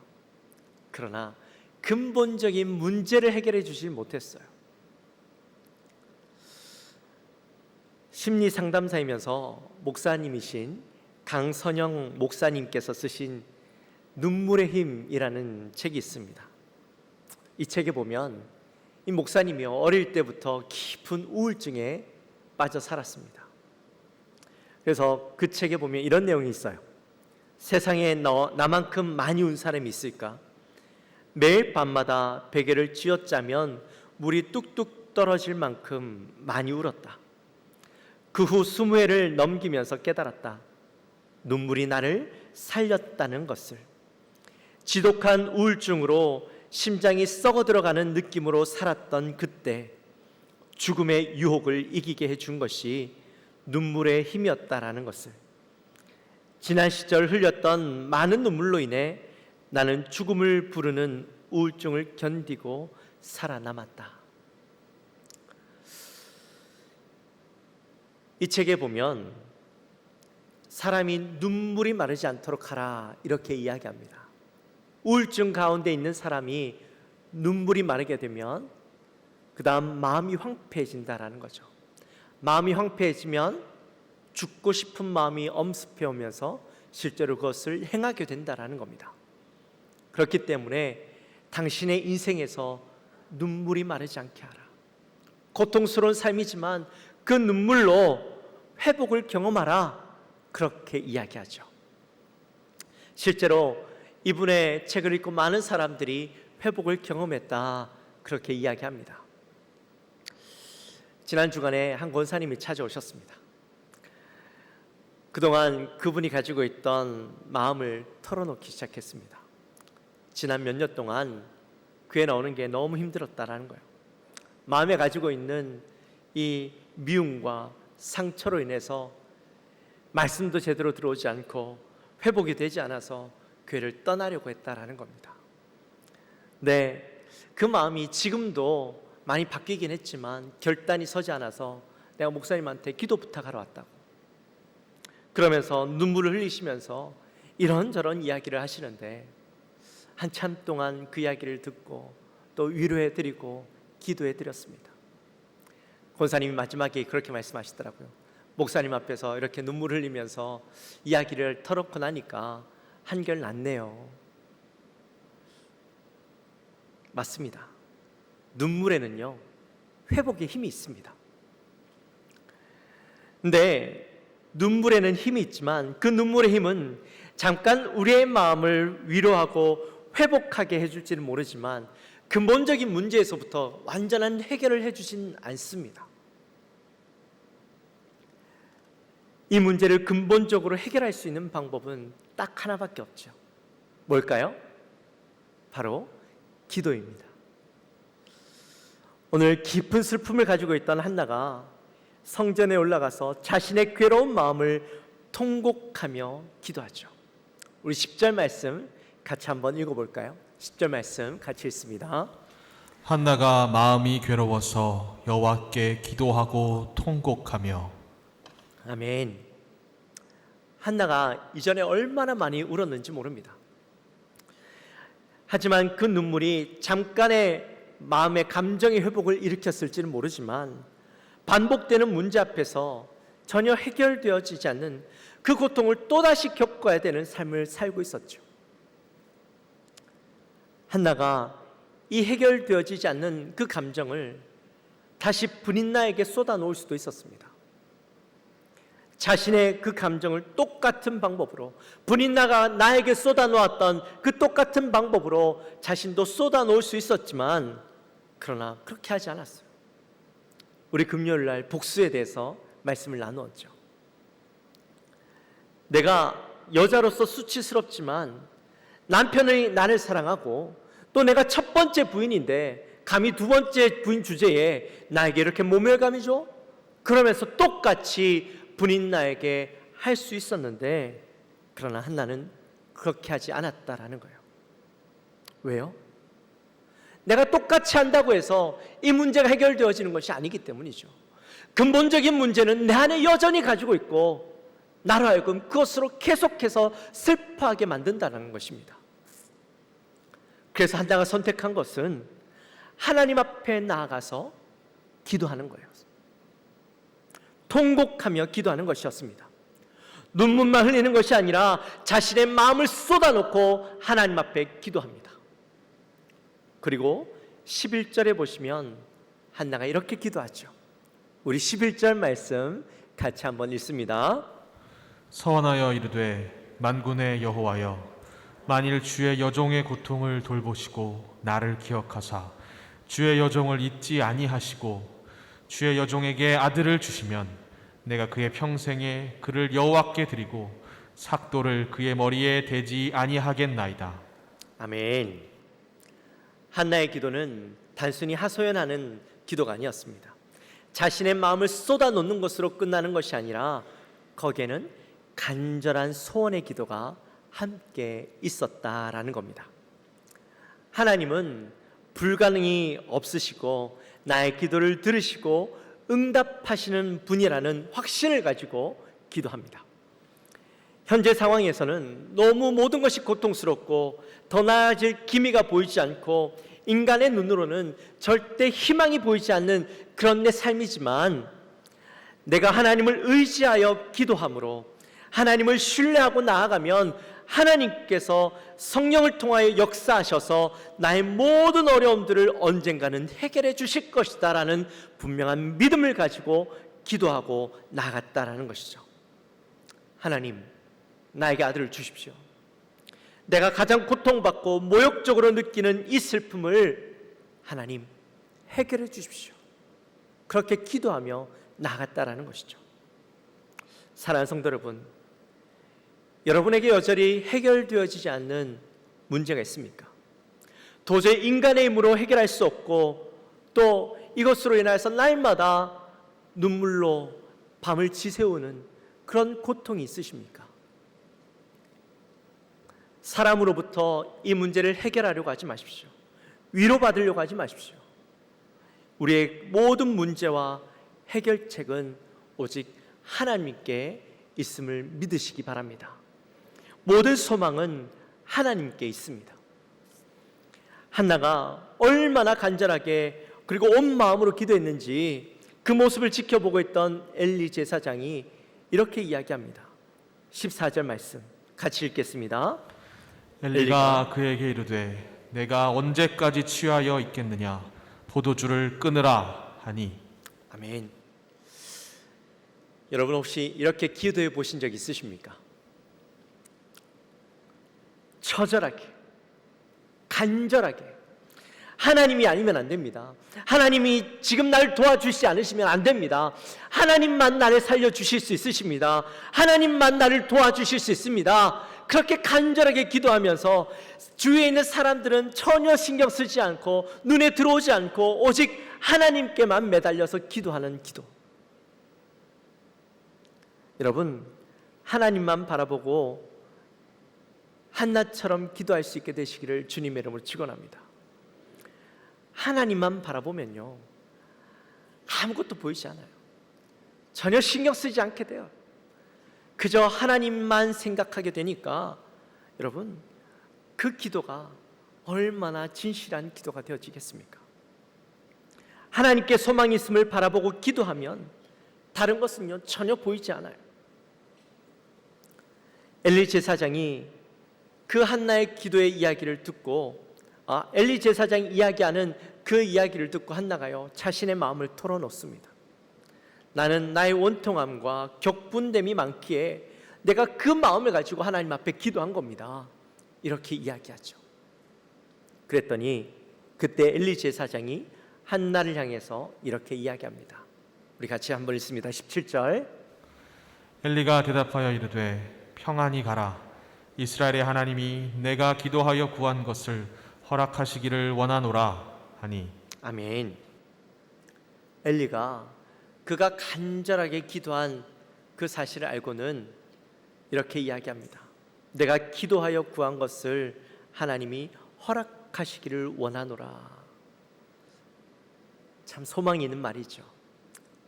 그러나 근본적인 문제를 해결해 주질 못했어요. 심리 상담사이면서 목사님이신 강선영 목사님께서 쓰신 눈물의 힘이라는 책이 있습니다. 이 책에 보면 이 목사님이요, 어릴 때부터 깊은 우울증에 빠져 살았습니다. 그래서 그 책에 보면 이런 내용이 있어요. 세상에 나만큼 많이 운 사람이 있을까? 매일 밤마다 베개를 쥐어짜면 물이 뚝뚝 떨어질 만큼 많이 울었다. 그 후 20회를 넘기면서 깨달았다. 눈물이 나를 살렸다는 것을. 지독한 우울증으로 심장이 썩어 들어가는 느낌으로 살았던 그때 죽음의 유혹을 이기게 해준 것이 눈물의 힘이었다라는 것을. 지난 시절 흘렸던 많은 눈물로 인해 나는 죽음을 부르는 우울증을 견디고 살아남았다. 이 책에 보면 사람이 눈물이 마르지 않도록 하라, 이렇게 이야기합니다. 우울증 가운데 있는 사람이 눈물이 마르게 되면 그 다음 마음이 황폐해진다라는 거죠. 마음이 황폐해지면 죽고 싶은 마음이 엄습해 오면서 실제로 그것을 행하게 된다라는 겁니다. 그렇기 때문에 당신의 인생에서 눈물이 마르지 않게 하라. 고통스러운 삶이지만 그 눈물로 회복을 경험하라, 그렇게 이야기하죠. 실제로 이분의 책을 읽고 많은 사람들이 회복을 경험했다, 그렇게 이야기합니다. 지난 주간에 한 권사님이 찾아오셨습니다. 그동안 그분이 가지고 있던 마음을 털어놓기 시작했습니다. 지난 몇 년 동안 교회 나오는 게 너무 힘들었다라는 거예요. 마음에 가지고 있는 이 미움과 상처로 인해서 말씀도 제대로 들어오지 않고 회복이 되지 않아서 교회를 떠나려고 했다라는 겁니다. 네, 그 마음이 지금도 많이 바뀌긴 했지만 결단이 서지 않아서 내가 목사님한테 기도 부탁하러 왔다고. 그러면서 눈물을 흘리시면서 이런저런 이야기를 하시는데 한참 동안 그 이야기를 듣고 또 위로해드리고 기도해드렸습니다. 권사님이 마지막에 그렇게 말씀하시더라고요. 목사님 앞에서 이렇게 눈물 흘리면서 이야기를 털어놓고 나니까 한결 낫네요. 맞습니다. 눈물에는요, 회복의 힘이 있습니다. 근데 눈물에는 힘이 있지만 그 눈물의 힘은 잠깐 우리의 마음을 위로하고 회복하게 해줄지는 모르지만 근본적인 문제에서부터 완전한 해결을 해주진 않습니다. 이 문제를 근본적으로 해결할 수 있는 방법은 딱 하나밖에 없죠. 뭘까요? 바로 기도입니다. 오늘 깊은 슬픔을 가지고 있던 한나가 성전에 올라가서 자신의 괴로운 마음을 통곡하며 기도하죠. 우리 10절 말씀 같이 한번 읽어볼까요? 10절 말씀 같이 읽습니다. 한나가 마음이 괴로워서 여호와께 기도하고 통곡하며. 아멘. 한나가 이전에 얼마나 많이 울었는지 모릅니다. 하지만 그 눈물이 잠깐의 마음의 감정의 회복을 일으켰을지는 모르지만 반복되는 문제 앞에서 전혀 해결되어지지 않는 그 고통을 또다시 겪어야 되는 삶을 살고 있었죠. 한나가 이 해결되어지지 않는 그 감정을 다시 브닌나에게 쏟아놓을 수도 있었습니다. 자신의 그 감정을 똑같은 방법으로, 브닌나가 나에게 쏟아놓았던 그 똑같은 방법으로 자신도 쏟아놓을 수 있었지만 그러나 그렇게 하지 않았어요. 우리 금요일 날 복수에 대해서 말씀을 나누었죠. 내가 여자로서 수치스럽지만 남편이 나를 사랑하고 또 내가 첫 번째 부인인데 감히 두 번째 부인 주제에 나에게 이렇게 모멸감이 줘? 그러면서 똑같이 분인 나에게 할 수 있었는데, 그러나 한나는 그렇게 하지 않았다라는 거예요. 왜요? 내가 똑같이 한다고 해서 이 문제가 해결되어지는 것이 아니기 때문이죠. 근본적인 문제는 내 안에 여전히 가지고 있고 나로 하여금 그것으로 계속해서 슬퍼하게 만든다는 것입니다. 그래서 한나가 선택한 것은 하나님 앞에 나아가서 기도하는 거예요. 통곡하며 기도하는 것이었습니다. 눈물만 흘리는 것이 아니라 자신의 마음을 쏟아놓고 하나님 앞에 기도합니다. 그리고 11절에 보시면 한나가 이렇게 기도하죠. 우리 11절 말씀 같이 한번 읽습니다. 서원하여 이르되 만군의 여호와여, 만일 주의 여종의 고통을 돌보시고 나를 기억하사 주의 여종을 잊지 아니하시고 주의 여종에게 아들을 주시면 내가 그의 평생에 그를 여호와께 드리고 삭도를 그의 머리에 대지 아니하겠나이다. 아멘. 한나의 기도는 단순히 하소연하는 기도가 아니었습니다. 자신의 마음을 쏟아놓는 것으로 끝나는 것이 아니라 거기에는 간절한 소원의 기도가 함께 있었다라는 겁니다. 하나님은 불가능이 없으시고 나의 기도를 들으시고 응답하시는 분이라는 확신을 가지고 기도합니다. 현재 상황에서는 너무 모든 것이 고통스럽고 더 나아질 기미가 보이지 않고 인간의 눈으로는 절대 희망이 보이지 않는 그런 내 삶이지만, 내가 하나님을 의지하여 기도함으로 하나님을 신뢰하고 나아가면 하나님께서 성령을 통하여 역사하셔서 나의 모든 어려움들을 언젠가는 해결해 주실 것이다 라는 분명한 믿음을 가지고 기도하고 나아갔다라는 것이죠. 하나님, 나에게 아들을 주십시오. 내가 가장 고통받고 모욕적으로 느끼는 이 슬픔을 하나님 해결해 주십시오. 그렇게 기도하며 나아갔다라는 것이죠. 사랑하는 성도 여러분, 여러분에게 여전히 해결되어지지 않는 문제가 있습니까? 도저히 인간의 힘으로 해결할 수 없고 또 이것으로 인하여서 날마다 눈물로 밤을 지새우는 그런 고통이 있으십니까? 사람으로부터 이 문제를 해결하려고 하지 마십시오. 위로받으려고 하지 마십시오. 우리의 모든 문제와 해결책은 오직 하나님께 있음을 믿으시기 바랍니다. 모든 소망은 하나님께 있습니다. 한나가 얼마나 간절하게 그리고 온 마음으로 기도했는지 그 모습을 지켜보고 있던 엘리 제사장이 이렇게 이야기합니다. 14절 말씀 같이 읽겠습니다. 엘리가 그에게 이르되 내가 언제까지 취하여 있겠느냐, 포도주를 끊으라 하니. 아멘. 여러분 혹시 이렇게 기도해 보신 적 있으십니까? 처절하게, 간절하게, 하나님이 아니면 안 됩니다. 하나님이 지금 날 도와주시지 않으시면 안 됩니다. 하나님만 나를 살려주실 수 있으십니다. 하나님만 나를 도와주실 수 있습니다. 그렇게 간절하게 기도하면서 주위에 있는 사람들은 전혀 신경 쓰지 않고 눈에 들어오지 않고 오직 하나님께만 매달려서 기도하는 기도. 여러분, 하나님만 바라보고 한나처럼 기도할 수 있게 되시기를 주님의 이름으로 축원합니다. 하나님만 바라보면요, 아무것도 보이지 않아요. 전혀 신경 쓰지 않게 돼요. 그저 하나님만 생각하게 되니까 여러분, 그 기도가 얼마나 진실한 기도가 되어지겠습니까? 하나님께 소망이 있음을 바라보고 기도하면 다른 것은요 전혀 보이지 않아요. 엘리 제사장이 그 한나의 기도의 이야기를 듣고 엘리 제사장이 이야기하는 그 이야기를 듣고 한나가요 자신의 마음을 털어놓습니다. 나는 나의 원통함과 격분됨이 많기에 내가 그 마음을 가지고 하나님 앞에 기도한 겁니다. 이렇게 이야기하죠. 그랬더니 그때 엘리 제사장이 한나를 향해서 이렇게 이야기합니다. 우리 같이 한번 읽습니다. 17절. 엘리가 대답하여 이르되 평안히 가라. 이스라엘의 하나님이 내가 기도하여 구한 것을 허락하시기를 원하노라 하니. 아멘. 엘리가 그가 간절하게 기도한 그 사실을 알고는 이렇게 이야기합니다. 내가 기도하여 구한 것을 하나님이 허락하시기를 원하노라. 참 소망이 있는 말이죠.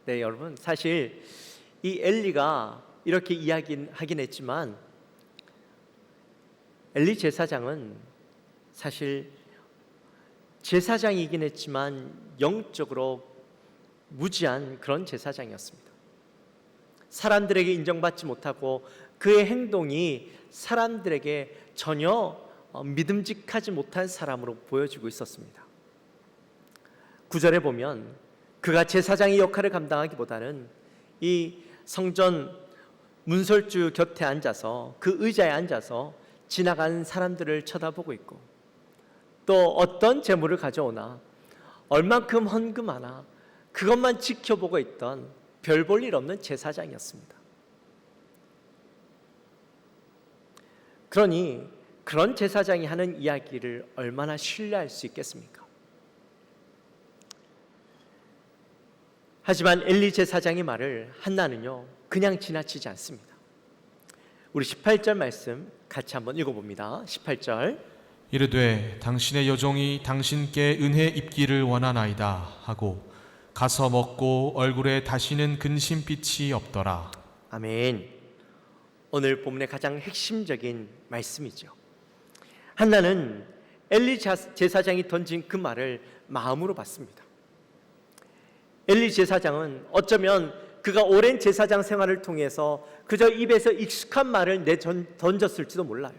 네, 여러분, 사실 이 엘리가 이렇게 이야기하긴 했지만 엘리 제사장은 사실 제사장이긴 했지만 영적으로 무지한 그런 제사장이었습니다. 사람들에게 인정받지 못하고 그의 행동이 사람들에게 전혀 믿음직하지 못한 사람으로 보여지고 있었습니다. 9절에 보면 그가 제사장의 역할을 감당하기보다는 이 성전 문설주 곁에 앉아서 그 의자에 앉아서 지나간 사람들을 쳐다보고 있고 또 어떤 재물을 가져오나 얼만큼 헌금하나 그것만 지켜보고 있던 별 볼 일 없는 제사장이었습니다. 그러니 그런 제사장이 하는 이야기를 얼마나 신뢰할 수 있겠습니까? 하지만 엘리 제사장의 말을 한나는요 그냥 지나치지 않습니다. 우리 18절 말씀 같이 한번 읽어봅니다. 18절 이르되 당신의 여종이 당신께 은혜 입기를 원하나이다 하고 가서 먹고 얼굴에 다시는 근심빛이 없더라. 아멘. 오늘 본문의 가장 핵심적인 말씀이죠. 한나는 엘리 제사장이 던진 그 말을 마음으로 받습니다. 엘리 제사장은 어쩌면 그가 오랜 제사장 생활을 통해서 그저 입에서 익숙한 말을 던졌을지도 몰라요.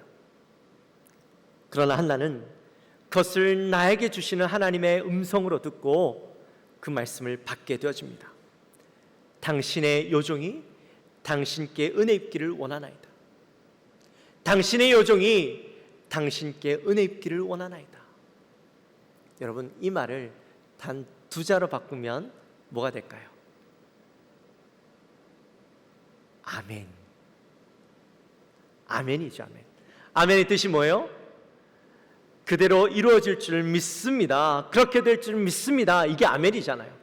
그러나 한나는 그것을 나에게 주시는 하나님의 음성으로 듣고 그 말씀을 받게 되어집니다. 당신의 요종이 당신께 은혜 입기를 원하나이다. 당신의 요종이 당신께 은혜 입기를 원하나이다. 여러분, 이 말을 단 두 자로 바꾸면 뭐가 될까요? 아멘. 아멘이죠, 아멘. 아멘의 뜻이 뭐예요? 그대로 이루어질 줄 믿습니다. 그렇게 될 줄 믿습니다. 이게 아멘이잖아요.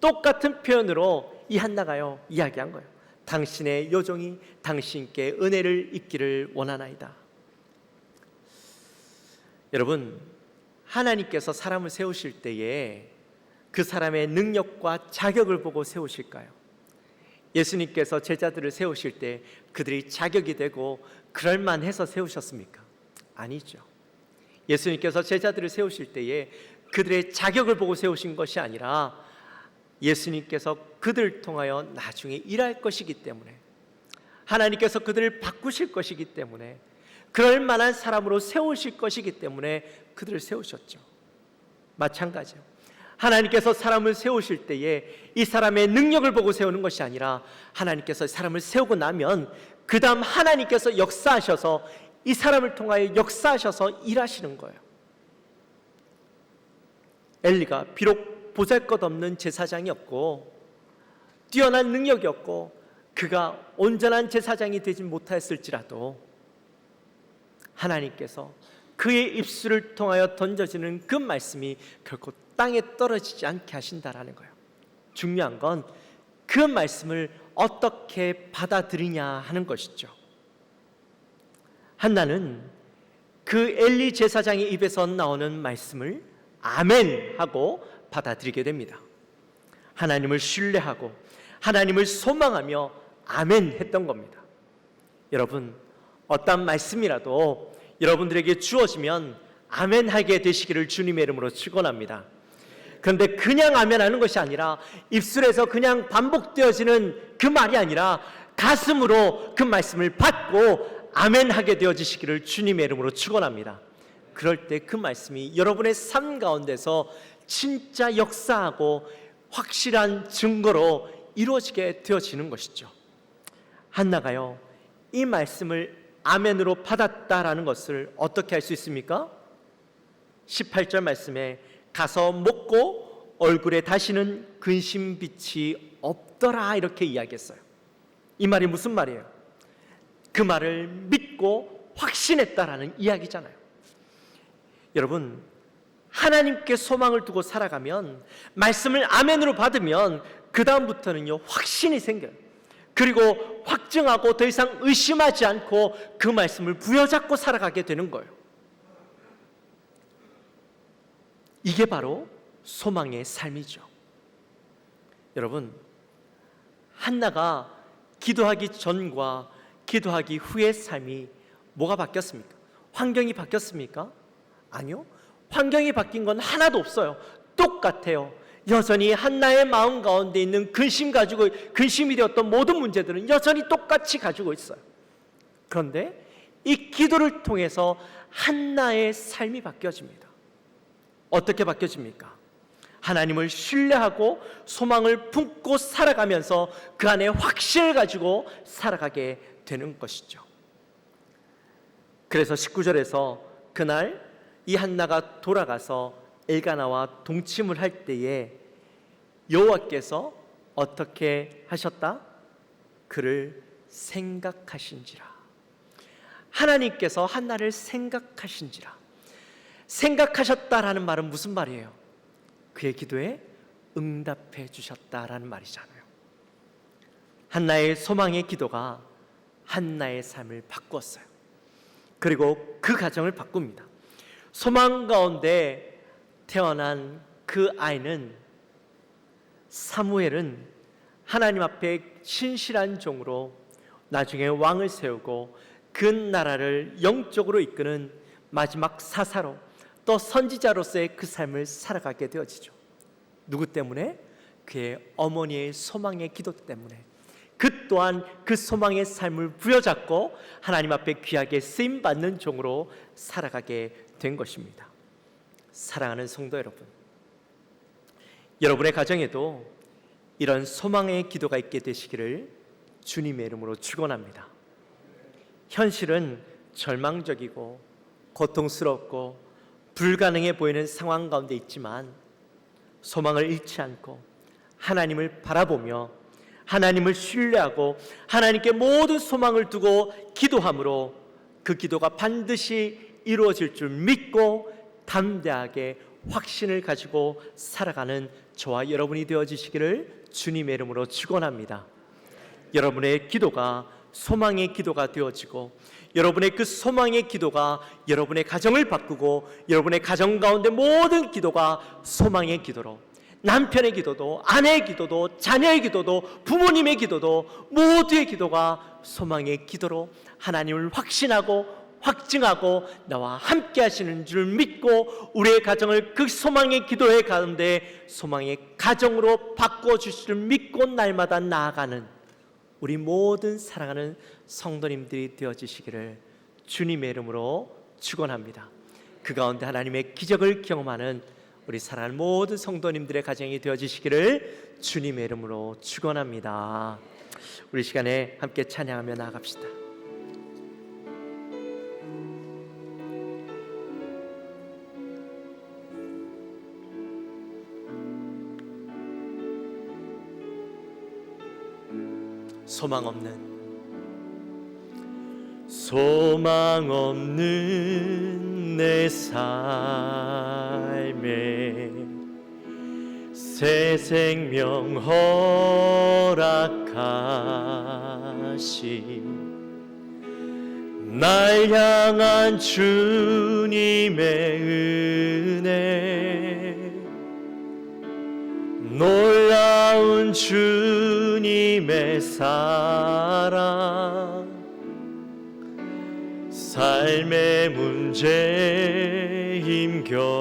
똑같은 표현으로 이 한나가요 이야기한 거예요. 당신의 요종이 당신께 은혜를 입기를 원하나이다. 여러분, 하나님께서 사람을 세우실 때에 그 사람의 능력과 자격을 보고 세우실까요? 예수님께서 제자들을 세우실 때 그들이 자격이 되고 그럴만해서 세우셨습니까? 아니죠. 예수님께서 제자들을 세우실 때에 그들의 자격을 보고 세우신 것이 아니라 예수님께서 그들을 통하여 나중에 일할 것이기 때문에, 하나님께서 그들을 바꾸실 것이기 때문에, 그럴 만한 사람으로 세우실 것이기 때문에 그들을 세우셨죠. 마찬가지예요. 하나님께서 사람을 세우실 때에 이 사람의 능력을 보고 세우는 것이 아니라 하나님께서 사람을 세우고 나면 그 다음 하나님께서 역사하셔서 이 사람을 통하여 역사하셔서 일하시는 거예요. 엘리가 비록 보잘것없는 제사장이었고 뛰어난 능력이었고 그가 온전한 제사장이 되지 못하였을지라도 하나님께서 그의 입술을 통하여 던져지는 그 말씀이 결코 땅에 떨어지지 않게 하신다라는 거예요. 중요한 건 그 말씀을 어떻게 받아들이냐 하는 것이죠. 한나는 그 엘리 제사장의 입에서 나오는 말씀을 아멘 하고 받아들이게 됩니다. 하나님을 신뢰하고 하나님을 소망하며 아멘 했던 겁니다. 여러분, 어떤 말씀이라도 여러분들에게 주어지면 아멘 하게 되시기를 주님의 이름으로 축원합니다. 그런데 그냥 아멘 하는 것이 아니라 입술에서 그냥 반복되어지는 그 말이 아니라 가슴으로 그 말씀을 받고 아멘 하게 되어지시기를 주님의 이름으로 축원합니다. 그럴 때 그 말씀이 여러분의 삶 가운데서 진짜 역사하고 확실한 증거로 이루어지게 되어지는 것이죠. 한나가요 이 말씀을 아멘으로 받았다라는 것을 어떻게 할 수 있습니까? 18절 말씀에 가서 먹고 얼굴에 다시는 근심빛이 없더라 이렇게 이야기했어요. 이 말이 무슨 말이에요? 그 말을 믿고 확신했다라는 이야기잖아요. 여러분, 하나님께 소망을 두고 살아가면, 말씀을 아멘으로 받으면 그 다음부터는요 확신이 생겨요. 그리고 확증하고 더 이상 의심하지 않고 그 말씀을 부여잡고 살아가게 되는 거예요. 이게 바로 소망의 삶이죠. 여러분, 한나가 기도하기 전과 기도하기 후의 삶이 뭐가 바뀌었습니까? 환경이 바뀌었습니까? 아니요. 환경이 바뀐 건 하나도 없어요. 똑같아요. 여전히 한나의 마음 가운데 있는 근심이 되었던 모든 문제들은 여전히 똑같이 가지고 있어요. 그런데 이 기도를 통해서 한나의 삶이 바뀌어집니다. 어떻게 바뀌어집니까? 하나님을 신뢰하고 소망을 품고 살아가면서 그 안에 확신을 가지고 살아가게 되는 것이죠. 그래서 19절에서 그날 이 한나가 돌아가서 엘가나와 동침을 할 때에 여호와께서 어떻게 하셨다? 그를 생각하신지라. 하나님께서 한나를 생각하신지라. 생각하셨다라는 말은 무슨 말이에요? 그의 기도에 응답해 주셨다라는 말이잖아요. 한나의 소망의 기도가 한나의 삶을 바꾸었어요. 그리고 그 가정을 바꿉니다. 소망 가운데 태어난 그 아이는, 사무엘은 하나님 앞에 신실한 종으로 나중에 왕을 세우고 그 나라를 영적으로 이끄는 마지막 사사로, 또 선지자로서의 그 삶을 살아가게 되어지죠. 누구 때문에? 그의 어머니의 소망의 기도 때문에. 그 또한 그 소망의 삶을 부여잡고 하나님 앞에 귀하게 쓰임받는 종으로 살아가게 된 것입니다. 사랑하는 성도 여러분, 여러분의 가정에도 이런 소망의 기도가 있게 되시기를 주님의 이름으로 축원합니다. 현실은 절망적이고 고통스럽고 불가능해 보이는 상황 가운데 있지만 소망을 잃지 않고 하나님을 바라보며 하나님을 신뢰하고 하나님께 모든 소망을 두고 기도함으로 그 기도가 반드시 이루어질 줄 믿고 담대하게 확신을 가지고 살아가는 저와 여러분이 되어지시기를 주님의 이름으로 축원합니다. 여러분의 기도가 소망의 기도가 되어지고 여러분의 그 소망의 기도가 여러분의 가정을 바꾸고 여러분의 가정 가운데 모든 기도가 소망의 기도로, 남편의 기도도 아내의 기도도 자녀의 기도도 부모님의 기도도 모두의 기도가 소망의 기도로 하나님을 확신하고 확증하고 나와 함께 하시는 줄 믿고 우리의 가정을 그 소망의 기도의 가운데 소망의 가정으로 바꿔 주실 줄 믿고 날마다 나아가는 우리 모든 사랑하는 성도님들이 되어지시기를 주님의 이름으로 축원합니다. 그 가운데 하나님의 기적을 경험하는 우리 사랑하는 모든 성도님들의 가정이 되어지시기를 주님의 이름으로 축원합니다. 우리 시간에 함께 찬양하며 나아갑시다. 소망 없는 내 삶에 새 생명 허락하신 날 향한 주님의 은혜, 놀라운 주님의 사랑, 삶의 문제 힘겨워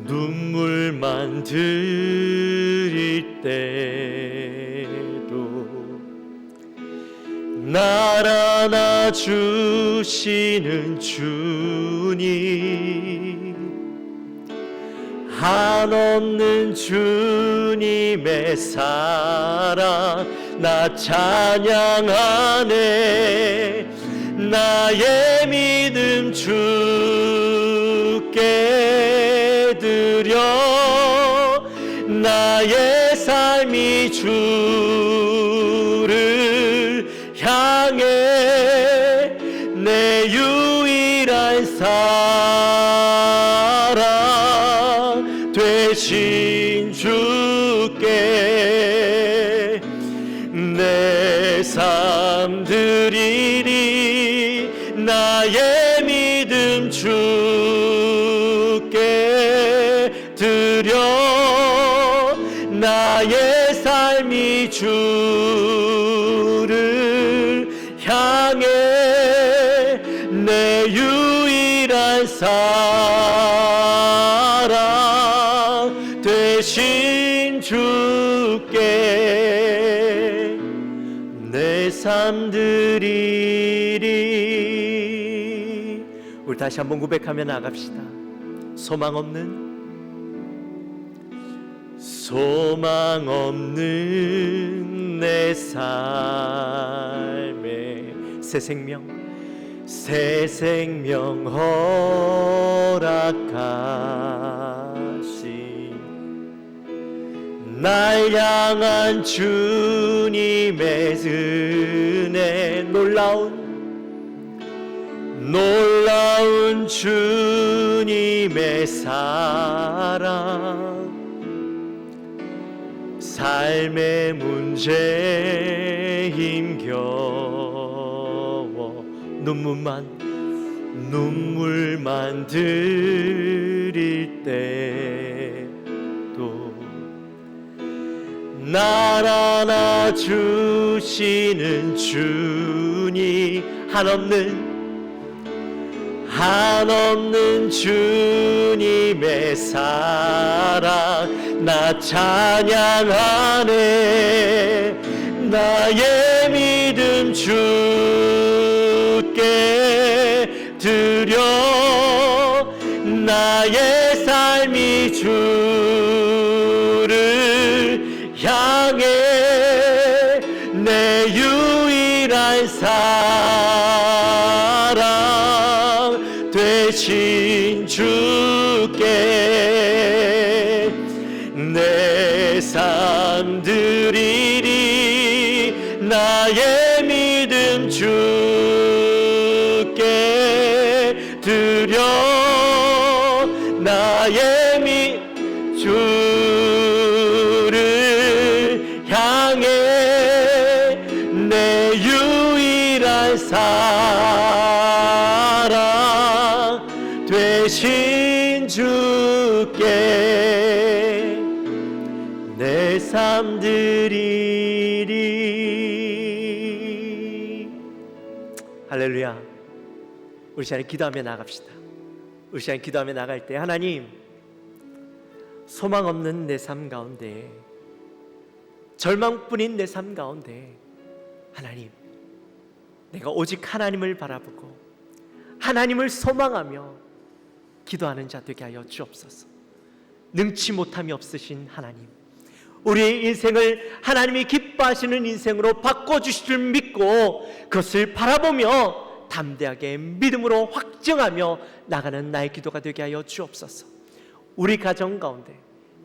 눈물만 들일 때도 날 안아주시는 주님, 한없는 주님의 사랑 나 찬양하네. 나의 믿음 주께 드려 나의 삶이 주를 향해 내 유일한 되신 주께 내 삶 드리리. 나의 믿음 주께 드려. 나의 삶이 주를 향해 내 유일한 사랑 되신 주께 내 삶 드리리. 우리 다시 한번 고백하며 나갑시다. 소망 없는 내 삶에 새 생명 허락하시. 날 향한 주님의 은혜 놀라운 주님의 사랑. 삶의 문제 힘겨워 눈물만 드릴 때도 날 안아주시는 주님, 한없는 주님의 사랑 나 찬양하네. 나의 믿음 주께 드려. 나의 삶이 주를 향해 내 유일한 사랑 되신 주께 내 삶 드리리. 나의 믿음 주께 드려. 나의 주를 향해 내 유일한 사랑 되신 주께 내 삶 드리리. 할렐루야. 우리 시간에 기도하며 나갑시다. 우리 시간에 기도하며 나갈 때 하나님, 소망 없는 내 삶 가운데, 절망뿐인 내 삶 가운데 하나님, 내가 오직 하나님을 바라보고 하나님을 소망하며 기도하는 자 되게 하여 주옵소서. 능치 못함이 없으신 하나님, 우리의 인생을 하나님이 기뻐하시는 인생으로 바꿔주실 줄 믿고 그것을 바라보며 담대하게 믿음으로 확증하며 나가는 나의 기도가 되게 하여 주옵소서. 우리 가정 가운데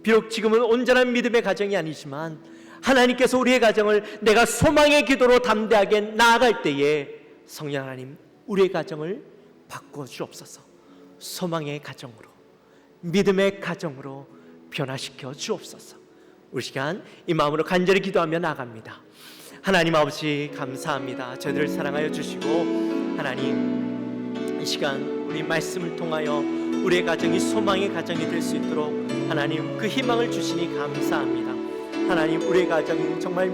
비록 지금은 온전한 믿음의 가정이 아니지만 하나님께서 우리의 가정을 내가 소망의 기도로 담대하게 나아갈 때에 성령 하나님, 우리의 가정을 바꿔 주옵소서. 소망의 가정으로, 믿음의 가정으로 변화시켜 주옵소서. 우리 시간 이 마음으로 간절히 기도하며 나갑니다. 하나님 아버지 감사합니다. 저희들을 사랑하여 주시고 하나님, 이 시간 우리 말씀을 통하여 우리의 가정이 소망의 가정이 될 수 있도록 하나님 그 희망을 주시니 감사합니다. 하나님, 우리의 가정이 정말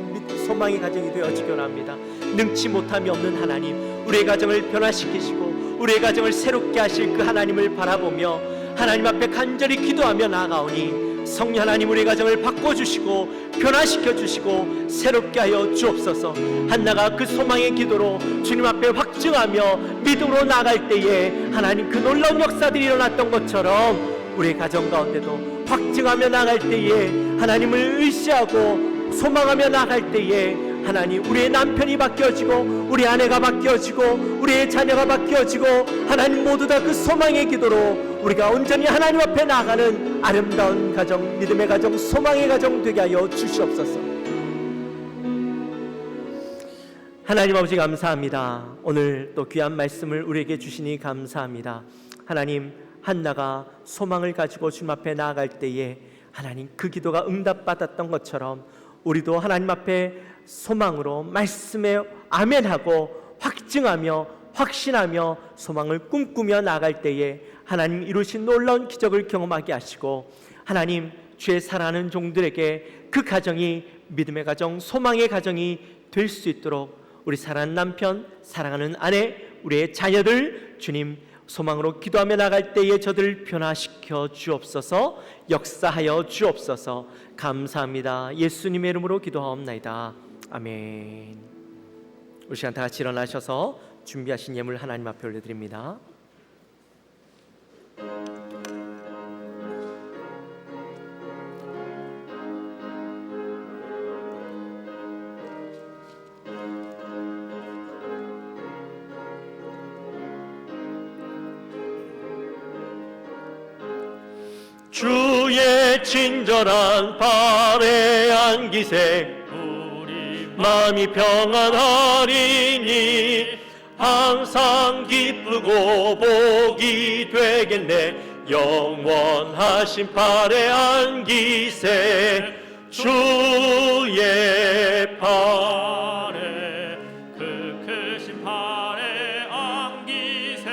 소망의 가정이 되어지길 합니다. 능치 못함이 없는 하나님, 우리의 가정을 변화시키시고 우리의 가정을 새롭게 하실 그 하나님을 바라보며 하나님 앞에 간절히 기도하며 나아가오니 성령 하나님, 우리의 가정을 바꿔주시고 변화시켜주시고 새롭게 하여 주옵소서. 한나가 그 소망의 기도로 주님 앞에 확증하며 믿음으로 나아갈 때에 하나님 그 놀라운 역사들이 일어났던 것처럼 우리의 가정 가운데도 확증하며 나아갈 때에 하나님을 의지하고 소망하며 나아갈 때에 하나님, 우리의 남편이 바뀌어지고 우리 아내가 바뀌어지고 우리의 자녀가 바뀌어지고 하나님 모두 다 그 소망의 기도로 우리가 온전히 하나님 앞에 나아가는 아름다운 가정, 믿음의 가정, 소망의 가정 되게 하여 주시옵소서. 하나님 아버지 감사합니다. 오늘 또 귀한 말씀을 우리에게 주시니 감사합니다. 하나님, 한나가 소망을 가지고 주님 앞에 나아갈 때에 하나님 그 기도가 응답받았던 것처럼 우리도 하나님 앞에 소망으로 말씀에 아멘하고 확증하며 확신하며 소망을 꿈꾸며 나아갈 때에 하나님 이루신 놀라운 기적을 경험하게 하시고 하나님 주의 사랑하는 종들에게 그 가정이 믿음의 가정, 소망의 가정이 될 수 있도록 우리 사랑하는 남편, 사랑하는 아내, 우리의 자녀들 주님 소망으로 기도하며 나갈 때에 저들을 변화시켜 주옵소서, 역사하여 주옵소서. 감사합니다. 예수님의 이름으로 기도하옵나이다. 아멘. 우리 시간 다 같이 일어나셔서 준비하신 예물 하나님 앞에 올려드립니다. 주의 친절한 발에 안기세 마음이 평안하리니 항상 기쁘고 복이 되겠네. 영원하신 발에 안기세 주의 발에 그 크신 발에 안기세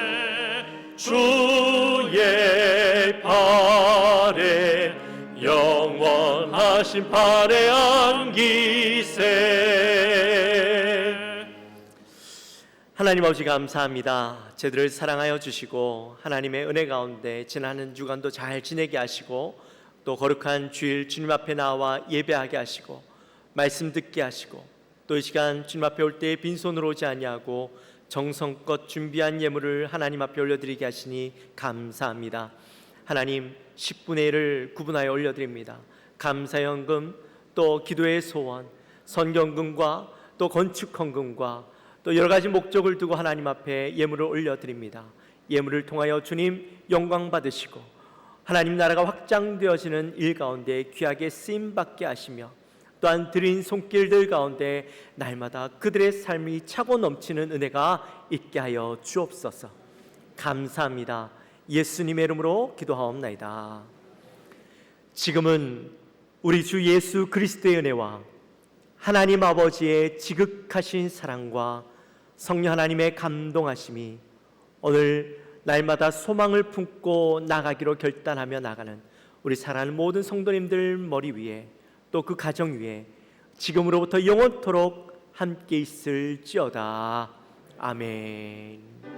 주의 발에 영원하신 발에 안기세. 하나님 아버지 감사합니다. 저들을 사랑하여 주시고 하나님의 은혜 가운데 지나는 주간도 잘 지내게 하시고 또 거룩한 주일 주님 앞에 나와 예배하게 하시고 말씀 듣게 하시고 또 이 시간 주님 앞에 올 때 빈손으로 오지 아니하고 정성껏 준비한 예물을 하나님 앞에 올려드리게 하시니 감사합니다. 하나님 10분의 1을 구분하여 올려드립니다. 감사연금, 또 기도의 소원, 선경금과 또 건축헌금과 또 여러 가지 목적을 두고 하나님 앞에 예물을 올려드립니다. 예물을 통하여 주님 영광 받으시고 하나님 나라가 확장되어지는 일 가운데 귀하게 쓰임받게 하시며 또한 드린 손길들 가운데 날마다 그들의 삶이 차고 넘치는 은혜가 있게 하여 주옵소서. 감사합니다. 예수님의 이름으로 기도하옵나이다. 지금은 우리 주 예수 그리스도의 은혜와 하나님 아버지의 지극하신 사랑과 성령 하나님의 감동하심이 오늘 날마다 소망을 품고 나가기로 결단하며 나가는 우리 사랑하는 모든 성도님들 머리 위에 또 그 가정 위에 지금으로부터 영원토록 함께 있을지어다. 아멘.